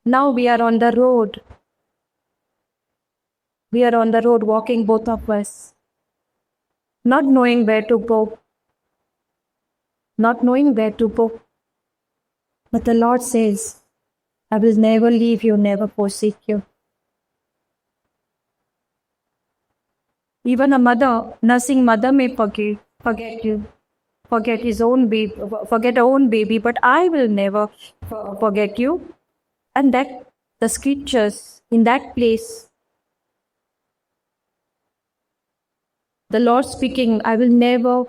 Now we are on the road. We are on the road walking, both of us, not knowing where to go. Not knowing where to go. But the Lord says, I will never leave you, never forsake you. Even a mother, nursing mother may forget you, forget his own baby, forget her own baby, but I will never forget you. And that the scriptures in that place, the Lord speaking, I will never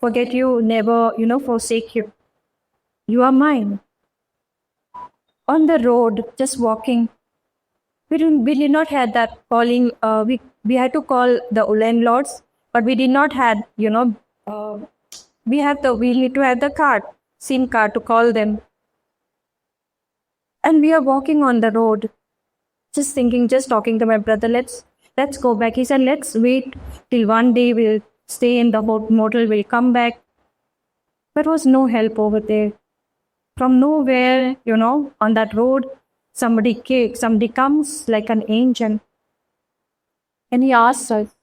forget you, never, forsake you. You are mine. On the road, just walking, we did not have that calling. We had to call the landlords, but we did not have, we need to have the card, SIM card to call them. And we are walking on the road, just thinking, just talking to my brother, let's go back. He said, let's wait till one day we'll stay in the motel, we'll come back. There was no help over there. From nowhere, on that road, somebody comes like an angel. And he asks us,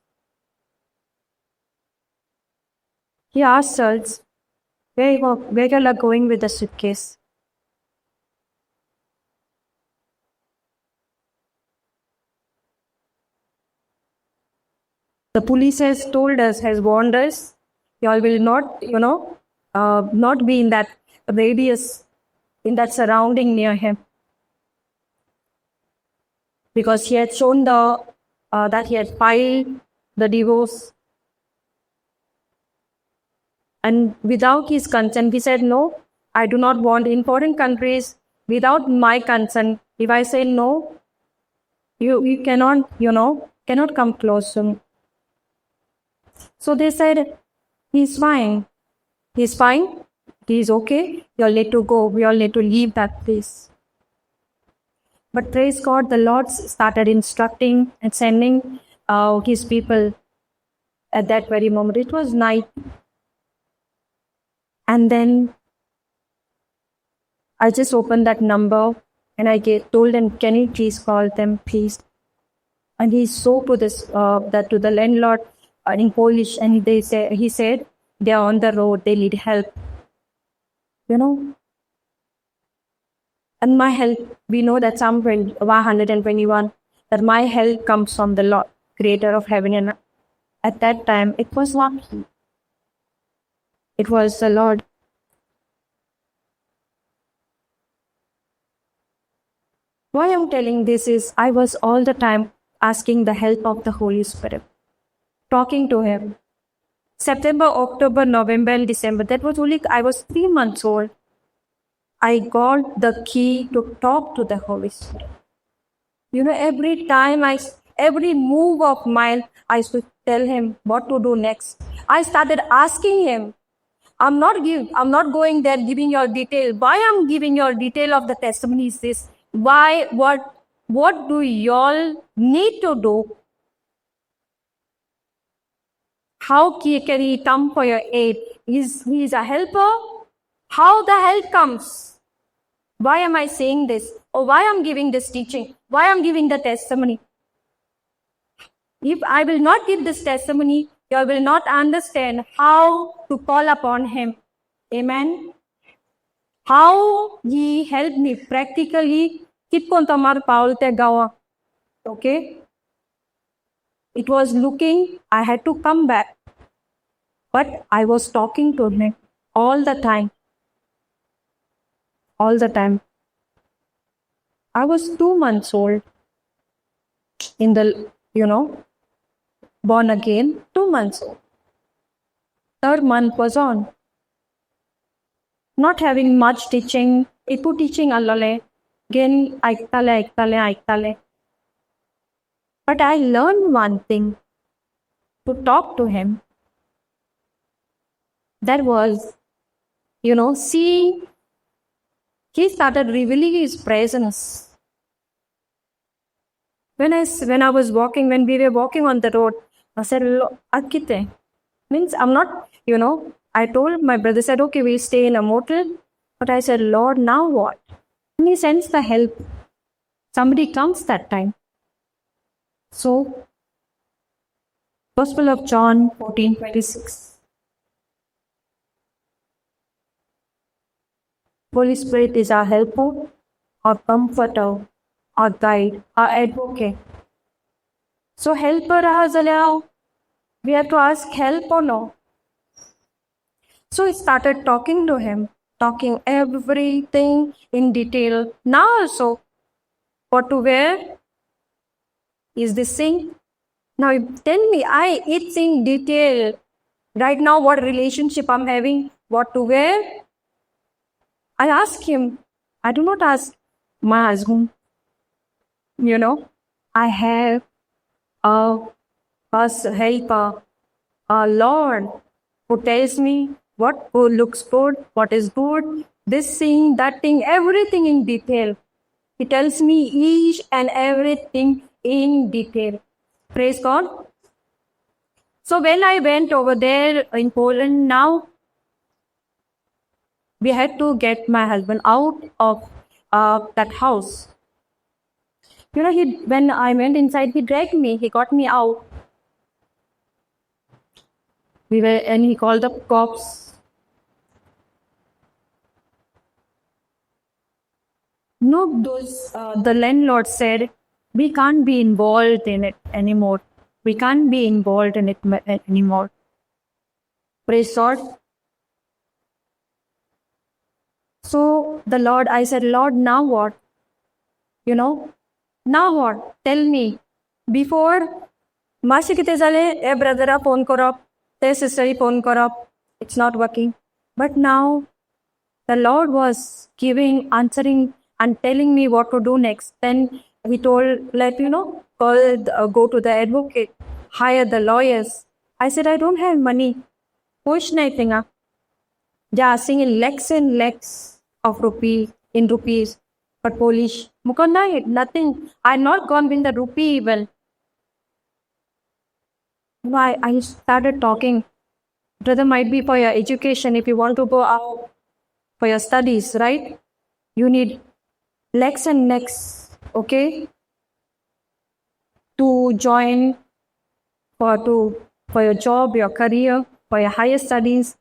where you are going with the suitcase? The police has warned us, you all will not, not be in that radius, in that surrounding near him. Because he had shown that he had filed the divorce. And without his consent, we said, no, I do not want in foreign countries without my consent. If I say no, you cannot, cannot come close to me. So they said, he's fine. He's fine. He's okay. You all need to go. We all need to leave that place. But praise God, the Lord started instructing and sending his people at that very moment. It was night. And then I just opened that number and I told them, can you please call them, please? And he spoke to that to the landlord in Polish, and he said, they are on the road, they need help. And my help, we know that Psalm 121, that my help comes from the Lord, creator of heaven and earth. At that time, it was not he. It was the Lord. Why I'm telling this is, I was all the time asking the help of the Holy Spirit, talking to him. September, October, November, and December, I was 3 months old. I got the key to talk to the Holy Spirit. Every time every move of mine, I used to tell him what to do next. I started asking him. I'm not going there giving your detail. Why I'm giving your detail of the testimony is this. Why, what do y'all need to do? How can he come for your aid? He's a helper. How the help comes? Why am I saying this? Or why I'm giving this teaching? Why I'm giving the testimony? If I will not give this testimony, you will not understand how to call upon him. Amen. How he helped me practically. Okay. It was looking, I had to come back. But I was talking to him all the time. All the time. I was 2 months old in the, born again, 2 months. Third month was on. Not having much teaching, ipu teaching allale, again aiktale. But I learned one thing, to talk to him. That was, see, he started revealing his presence. When we were walking on the road, I said, Akite, means I'm not, I told my brother, said, okay, we'll stay in a motel. But I said, Lord, now what? And he sends the help. Somebody comes that time. So, Gospel of John 14:26. Holy Spirit is our helper, our comforter, our guide, our advocate. So helper Rahazalao, we have to ask help or no? So he started talking to him, talking everything in detail. Now also, what to wear? Is this thing? Now tell me, it's in detail. Right now, what relationship I'm having, what to wear? I ask him. I do not ask my husband. I have a helper, a Lord, who tells me what looks good, what is good, this thing, that thing, everything in detail. He tells me each and everything in detail. Praise God. So when I went over there in Poland, now we had to get my husband out of that house. When I went inside, he dragged me. He got me out. And he called the cops. No, the landlord said, we can't be involved in it anymore. We can't be involved in it anymore. Praise God. So I said, Lord, now what? Now what? Tell me. Before, Mashi kite jale, brother phone korop, sister phone korop. It's not working. But now, the Lord was answering and telling me what to do next. Then he told, go to the advocate, hire the lawyers. I said, I don't have money. Push nahi. They are asking in lakhs and lakhs of rupees. But Polish, Mukunda, nothing. I'm not gone with the rupee even. I started talking. Brother, might be for your education. If you want to go out for your studies, right? You need lakhs and lakhs, okay? To join for your job, your career, for your higher studies.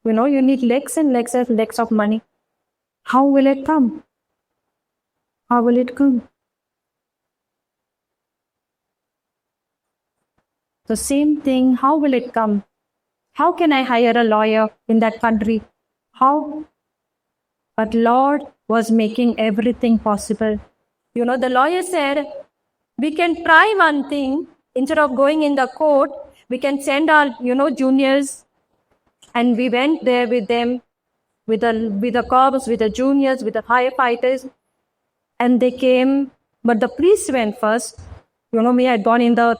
You need lakhs and lakhs of money. How will it come? How will it come? The same thing, how will it come? How can I hire a lawyer in that country? How? But Lord was making everything possible. The lawyer said, we can try one thing. Instead of going in the court, we can send our, juniors. And we went there with them, with the cops, with the juniors, with the firefighters. And they came, but the priest went first. Me had gone in the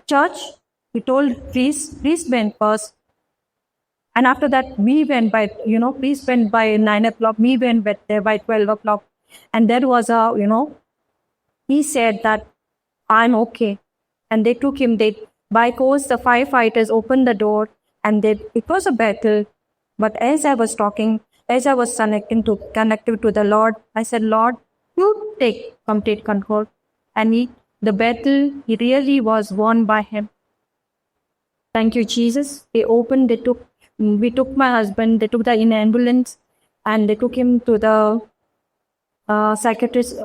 church. We told priest went first. And after that, we went by, priest went by 9 o'clock. We went there by 12 o'clock. And there was he said that I'm okay. And they took him. By course, the firefighters opened the door and it was a battle. But as I was talking, as I was connected to the Lord, I said, Lord, you take complete control. And the battle, he really was won by him. Thank you, Jesus. We took my husband, they took the ambulance, and they took him to the psychiatrist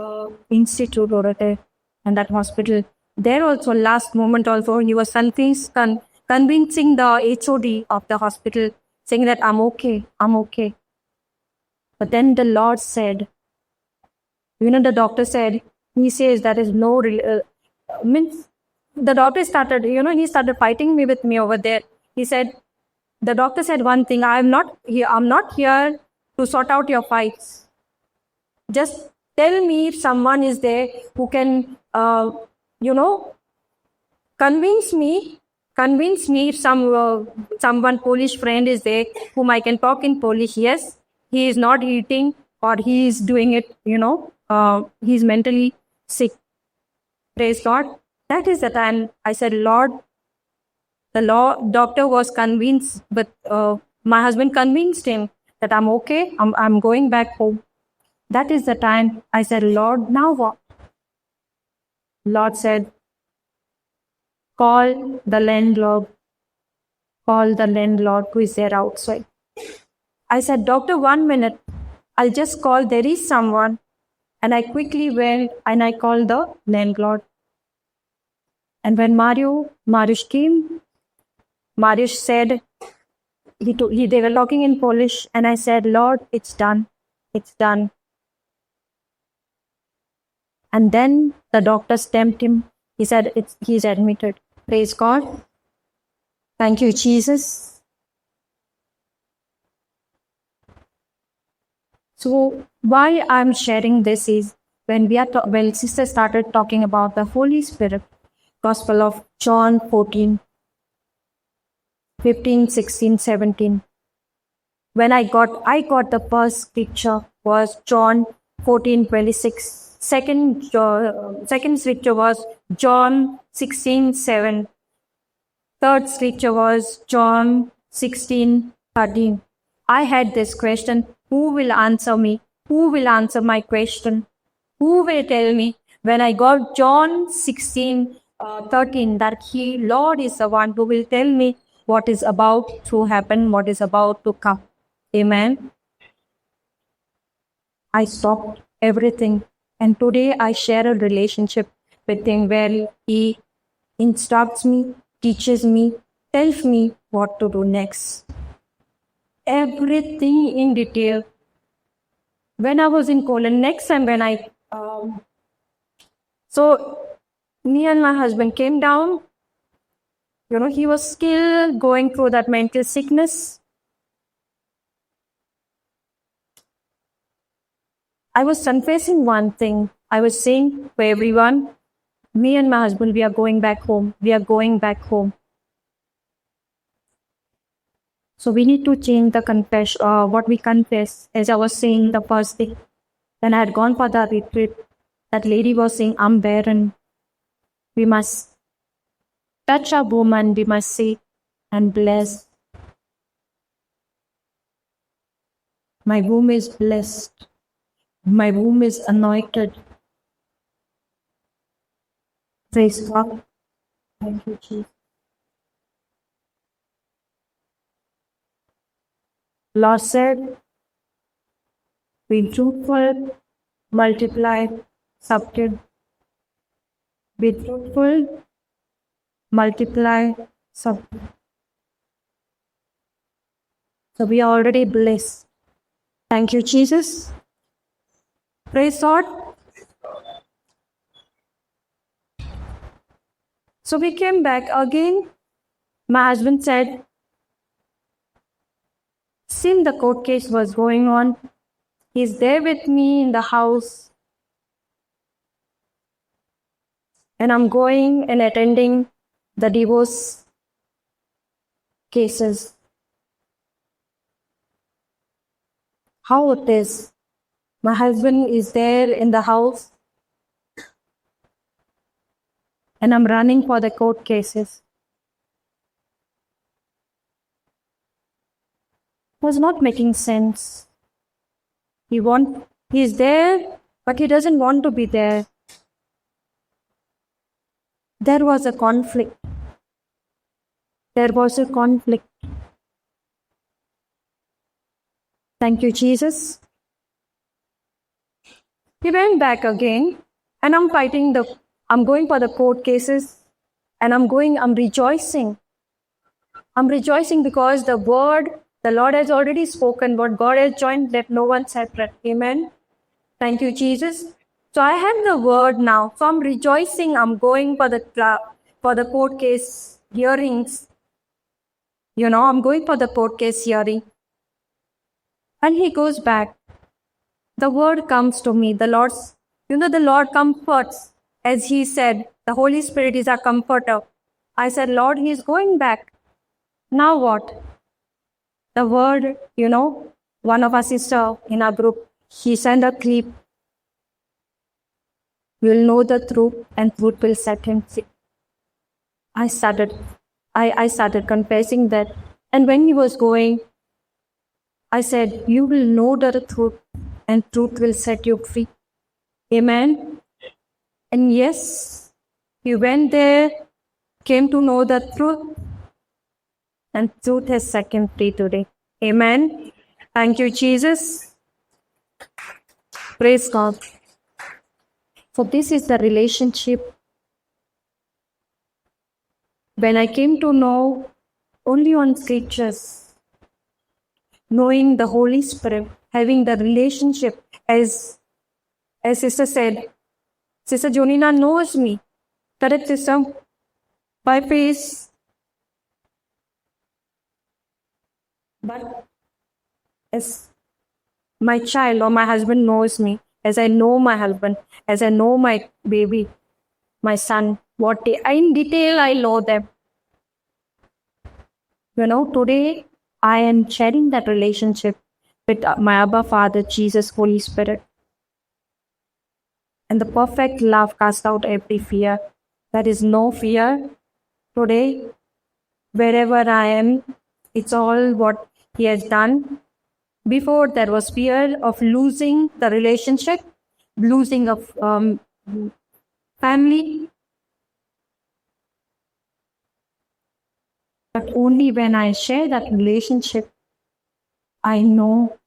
institute over there and that hospital. There also, last moment also, he was convincing the HOD of the hospital, saying that I'm okay. But then the Lord said, the doctor said, he says that is no, the doctor started, he started fighting me with me over there. He said, the doctor said one thing, I'm not here to sort out your fights. Just tell me if someone is there who can, convince me if someone Polish friend is there whom I can talk in Polish. Yes, he is not eating or he is doing it, he's mentally sick. Praise God. That is the time I said, Lord, doctor was convinced, but my husband convinced him that I'm okay. I'm going back home. That is the time I said, Lord, now what? Lord said, call the landlord. Call the landlord who is there outside. I said, doctor, 1 minute. I'll just call. There is someone. And I quickly went and I called the landlord. And when Mariusz came, Mariusz said, they were talking in Polish, and I said, Lord, it's done. It's done. And then the doctor stamped him. He said, he's admitted. Praise God. Thank you, Jesus. So why I'm sharing this is when sister started talking about the Holy Spirit, Gospel of John 14, 15, 16, 17. When I got the first scripture was John 14, 26. Second scripture was John 16, 7. Third scripture was John 16, 13. I had this question, who will answer me? Who will answer my question? Who will tell me when I got John 16, 13, that Lord is the one who will tell me what is about to happen, what is about to come. Amen. I stopped everything. And today I share a relationship with him where he instructs me, teaches me, tells me what to do next. Everything in detail. When I was in Poland, next time when so me and my husband came down, he was still going through that mental sickness. I was confessing one thing. I was saying to everyone, me and my husband, we are going back home. We are going back home. So we need to change the what we confess. As I was saying the first day, when I had gone for the retreat, that lady was saying, I'm barren. We must touch a woman, we must say, and bless. My womb is blessed. My womb is anointed. Praise God. Thank you, Jesus. Lord said, be fruitful, multiply, subdue. Be fruitful, multiply, subdue. So we are already blessed. Thank you, Jesus. Praise God. So we came back again. My husband said, since the court case was going on, he's there with me in the house. And I'm going and attending the divorce cases. How it is? My husband is there in the house. And I'm running for the court cases. It was not making sense. He's there, but he doesn't want to be there. There was a conflict. There was a conflict. Thank you, Jesus. He went back again, and I'm going for the court cases, and I'm rejoicing. I'm rejoicing because the Lord has already spoken. What God has joined, let no one separate. Amen. Thank you, Jesus. So I have the word now. So I'm rejoicing. I'm going for the for the court case hearings. I'm going for the court case hearing. And he goes back. The word comes to me. The Lord comforts. As he said, the Holy Spirit is our comforter. I said, Lord, he is going back. Now what? The word, one of our sister in our group, he sent a clip. You'll know the truth and truth will set him free. I started confessing that. And when he was going, I said, you will know the truth and truth will set you free. Amen. And yes, he went there, came to know the truth, and truth has set him free today. Amen. Thank you, Jesus. Praise God. So this is the relationship. When I came to know only on scriptures, knowing the Holy Spirit, having the relationship, as Sister said, Sister Jonina knows me. Correct, Sister? By face. But as my child or my husband knows me, as I know my husband, as I know my baby, my son, in detail I know them. Today I am sharing that relationship with my Abba Father, Jesus, Holy Spirit. And the perfect love casts out every fear. There is no fear. Today, wherever I am, it's all what He has done. Before, there was fear of losing the relationship, losing of family. But only when I share that relationship, I know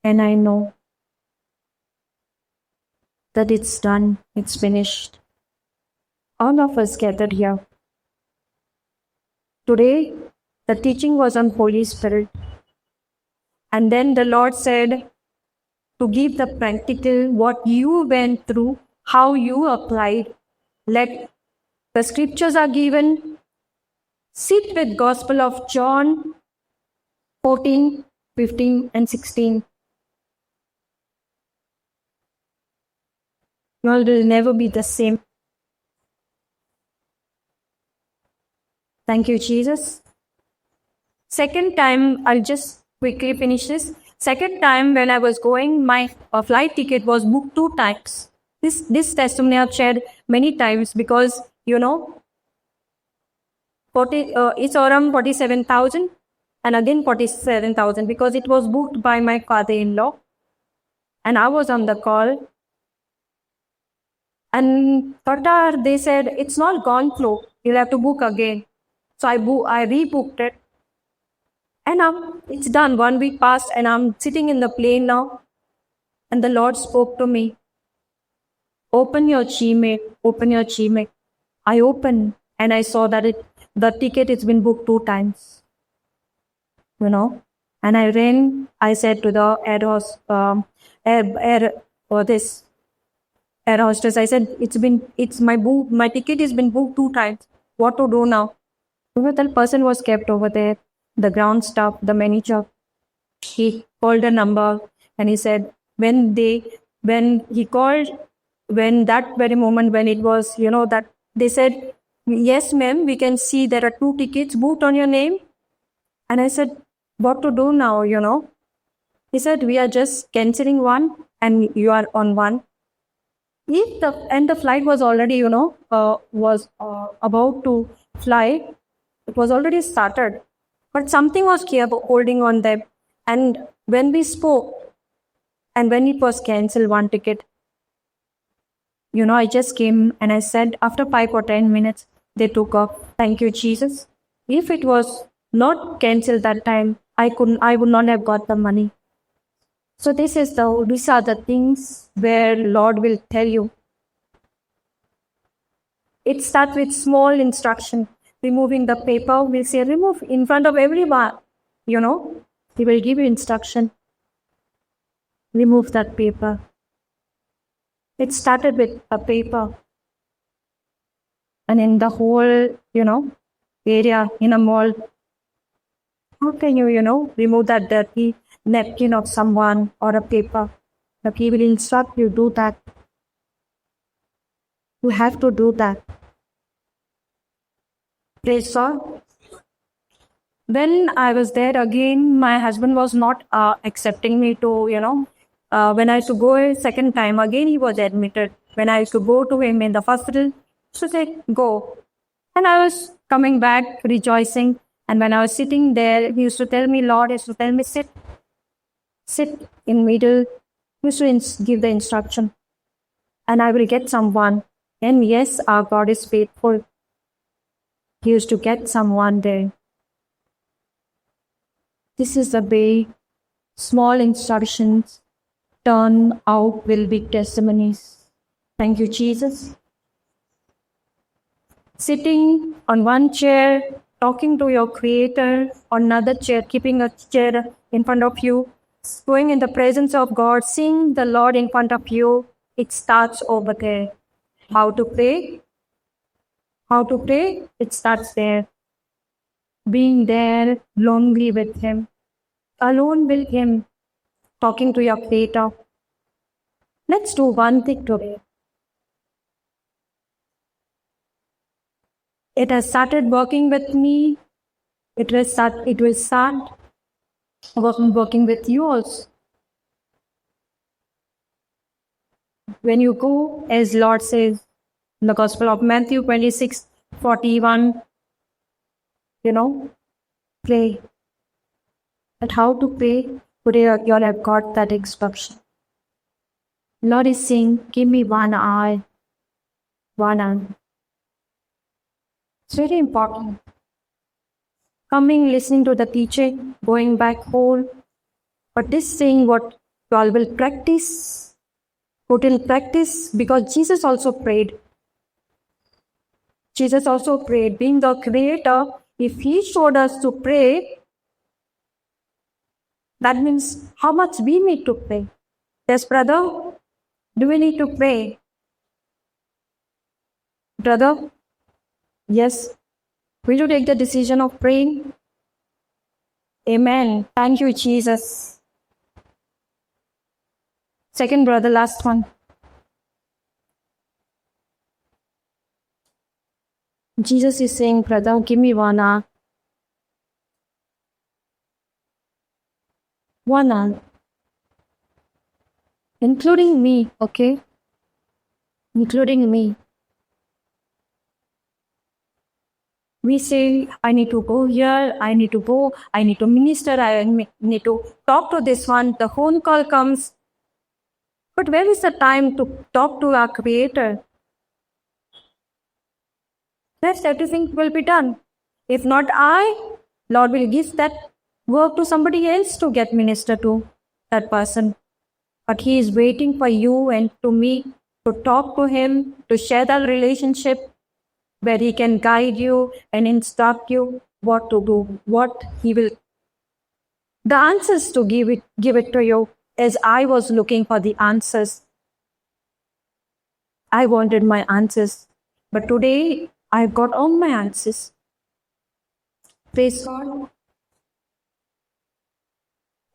that it's done, it's finished. All of us gathered here. Today, the teaching was on Holy Spirit. And then the Lord said to give the practical, what you went through, how you applied. Let the scriptures are given. Sit with Gospel of John 14, 15 and 16. You all will never be the same. Thank you, Jesus. Second time, I'll just quickly finish this. Second time when I was going, my flight ticket was booked 2 times. This testimony I've shared many times because, it's around 47,000 and again 47,000 because it was booked by my father-in-law. And I was on the call. And Tata, they said, it's not gone through. You'll have to book again. So I rebooked it. And it's done. 1 week passed and I'm sitting in the plane now. And the Lord spoke to me. Open your Gmail. I opened and I saw that the ticket has been booked 2 times. And I ran. I said to the air hostess, I said, my ticket has been booked 2 times. What to do now? That person was kept over there, the ground staff, the manager. He called a number and he said, when he called, when that very moment when it was, that they said, yes, ma'am, we can see there are 2 tickets booked on your name. And I said, what to do now, He said, we are just cancelling one and you are on one. The flight was already, was about to fly. It was already started. But something was holding on them. And when we spoke, and when it was cancelled, 1 ticket, I just came and I said, after 5 or 10 minutes, they took off. Thank you, Jesus. If it was not cancelled that time, I would not have got the money. So these are the things where Lord will tell you. It starts with small instruction. Removing the paper, we'll say remove in front of everyone. He will give you instruction. Remove that paper. It started with a paper. and in the whole, area in a mall, how can you, remove that dirty napkin of someone or a paper? But he will instruct you do that. You have to do that. Praise God. When I was there again, my husband was not accepting me to, when I used to go a second time, again he was admitted. When I used to go to him in the hospital, she said, go. And I was coming back rejoicing. And when I was sitting there, he used to tell me, Lord used to tell me, sit in middle. He used to give the instruction. And I will get someone. And yes, our God is faithful. He used to get someone there. This is the way small instructions turn out will be testimonies. Thank you, Jesus. Sitting on one chair, talking to your Creator, on another chair, keeping a chair in front of you, going in the presence of God, seeing the Lord in front of you, it starts over there. How to pray? How to pray? It starts there. Being there, lonely with Him, alone with Him, talking to your Creator. Let's do one thing today. It has started working with me. It will start working with you also. When you go, as Lord says in the Gospel of Matthew 26:41, pray. But how to pray? Today you all have got that instruction. Lord is saying, give me 1 hour. 1 hour. It's very important. Coming, listening to the teaching, going back home. But this thing, what you all will practice, put in practice, because Jesus also prayed. Jesus also prayed. Being the Creator, if He showed us to pray, that means how much we need to pray. Yes, brother? Do we need to pray? Brother? Yes. Will you take the decision of praying? Amen. Thank you, Jesus. Second brother, last one. Jesus is saying, brother, give me 1 hour. 1 hour. Including me, okay? Including me. We say, I need to go here, I need to go, I need to minister, I need to talk to this one. The phone call comes. But where is the time to talk to our Creator? Rest everything will be done. If not I, Lord will give that work to somebody else to get minister to that person. But He is waiting for you and to me to talk to Him, to share that relationship where He can guide you and instruct you what to do, what He will. The answers to give it to you, as I was looking for the answers. I wanted my answers. But today, I've got all my answers. Praise God.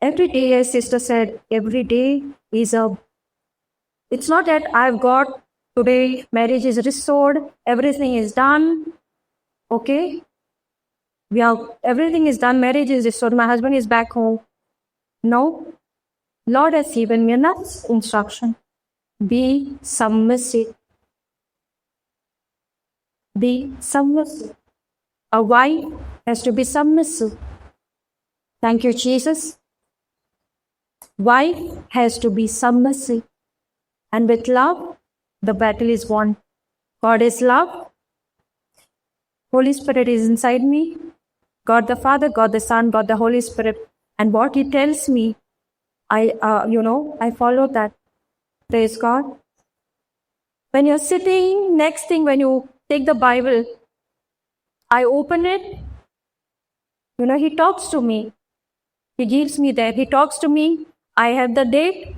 Every day, as sister said, every day is it's not that I've got today, marriage is restored, everything is done, okay? Everything is done, marriage is restored, my husband is back home. No. Lord has given me another instruction. Be submissive. Be submissive. A wife has to be submissive. Thank you, Jesus. Wife has to be submissive. And with love, the battle is won. God is love. Holy Spirit is inside me. God the Father, God the Son, God the Holy Spirit. And what He tells me, I follow that. Praise God. When you're sitting, next thing when you take the Bible, I open it. He talks to me. He gives me that. He talks to me. I have the date.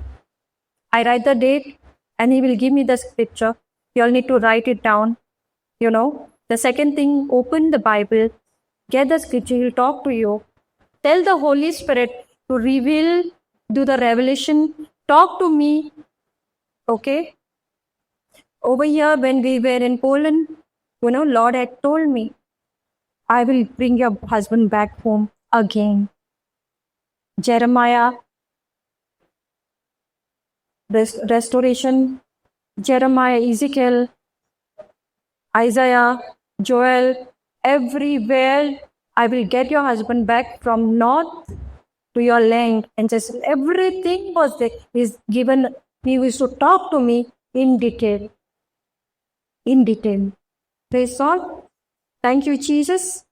I write the date and He will give me the scripture. You all need to write it down. The second thing, open the Bible, get the scripture, he'll talk to you. Tell the Holy Spirit to reveal, do the revelation, talk to me. Okay? Over here, when we were in Poland, Lord had told me, I will bring your husband back home again. Jeremiah, restoration, Jeremiah, Ezekiel, Isaiah, Joel, everywhere, I will get your husband back from north to your land. And just everything was there. He's given, he used to talk to me in detail. In detail. Praise God. Thank you, Jesus.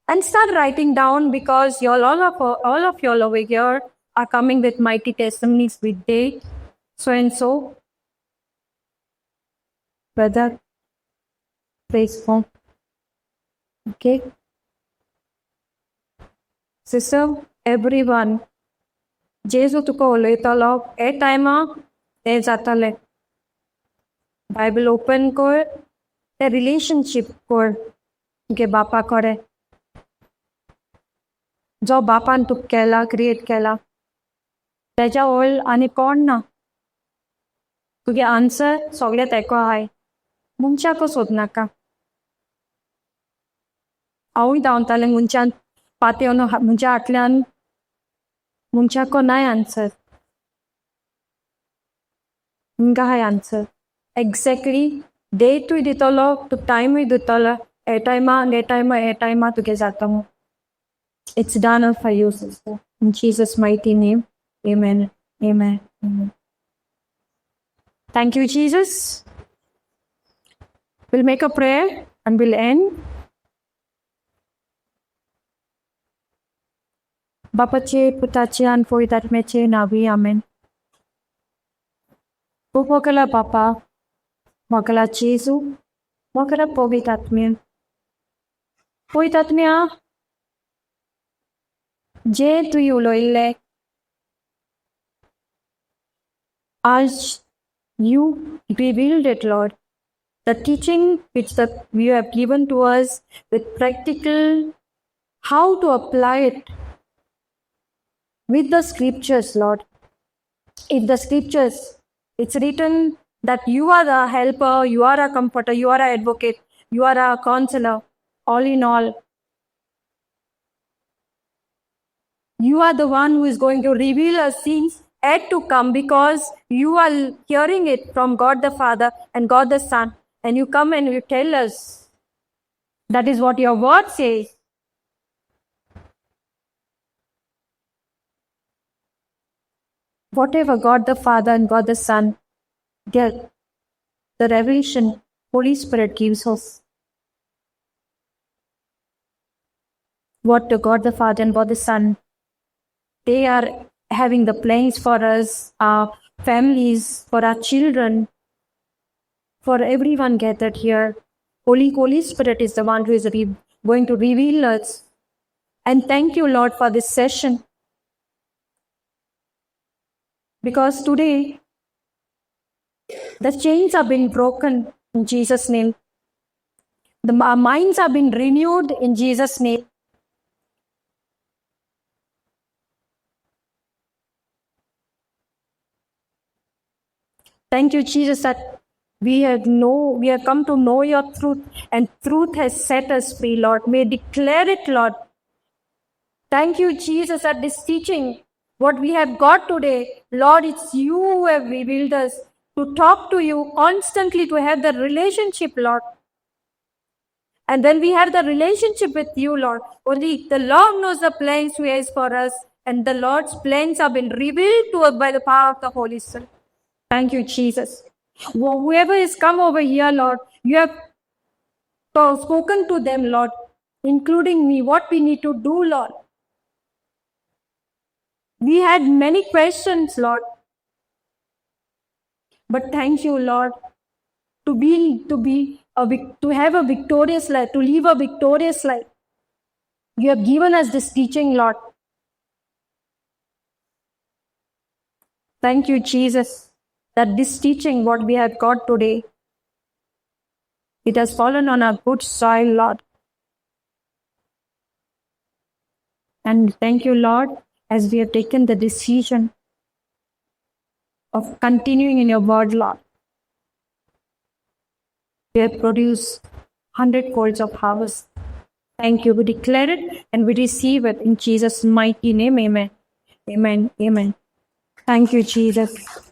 And start writing down, because all of y'all over here are coming with mighty testimonies with date, so and so. Brother, praise God. Okay. Sister, everyone. Jesu tuko uloitalo, e time e jatale. Bible open kor, the relationship kor, के बापा करे. जो बापान तू केला, create केला, त्याच्या ओल आणि कोण ना. तुगे आन्सर सगळ्यात एको आहे. मुंच्याको सोद नाका. आवय दावताले मुंच्यान पाते मुंच्या हातल्यान मुंच्याको नाही आन्सर. मुंगा हाय आन्सर. एक्झॅक्टली डेट दितलो, तू टाइम दितलो, ए टाइमा तुगे जाता. It's done for you, sister. In Jesus' mighty name, amen. Amen. Amen. Thank you, Jesus. We'll make a prayer and we'll end. Bapache, putache, and poitatmeche, navi, amen. Pupokala papa, makala Jesu, makala poitatme. Poitatmea, je tu yuloile. As you revealed it, Lord, the teaching which you have given to us with practical, how to apply it with the scriptures, Lord. In the scriptures, it's written that you are the helper, you are a comforter, you are an advocate, you are a counselor, all in all. You are the one who is going to reveal us scenes yet to come, because you are hearing it from God the Father and God the Son. And you come and you tell us. That is what your word says. Whatever God the Father and God the Son, the revelation, Holy Spirit gives us. What the God the Father and God the Son, they are having the plans for us, our families, for our children, for everyone gathered here. Holy Spirit is the one who is going to reveal us. And thank you, Lord, for this session. Because today, the chains are being broken in Jesus' name. Our minds are being renewed in Jesus' name. Thank you, Jesus, that we have come to know your truth, and truth has set us free, Lord. May declare it, Lord. Thank you, Jesus, that this teaching, what we have got today, Lord, it's you who have revealed us to talk to you constantly, to have the relationship, Lord. And when we have the relationship with you, Lord, only the Lord knows the plans He has for us, and the Lord's plans have been revealed to us by the power of the Holy Spirit. Thank you, Jesus. Whoever has come over here, Lord, you have spoken to them, Lord, including me, what we need to do, Lord. We had many questions, Lord. But thank you, Lord, to have a victorious life, to live a victorious life. You have given us this teaching, Lord. Thank you, Jesus, that this teaching, what we have got today, It has fallen on a good soil, Lord. And thank you, Lord, as we have taken the decision of continuing in your word, Lord. We have produced 100 folds of harvest. Thank you. We declare it and we receive it in Jesus' mighty name. Amen. Amen. Amen. Thank you, Jesus.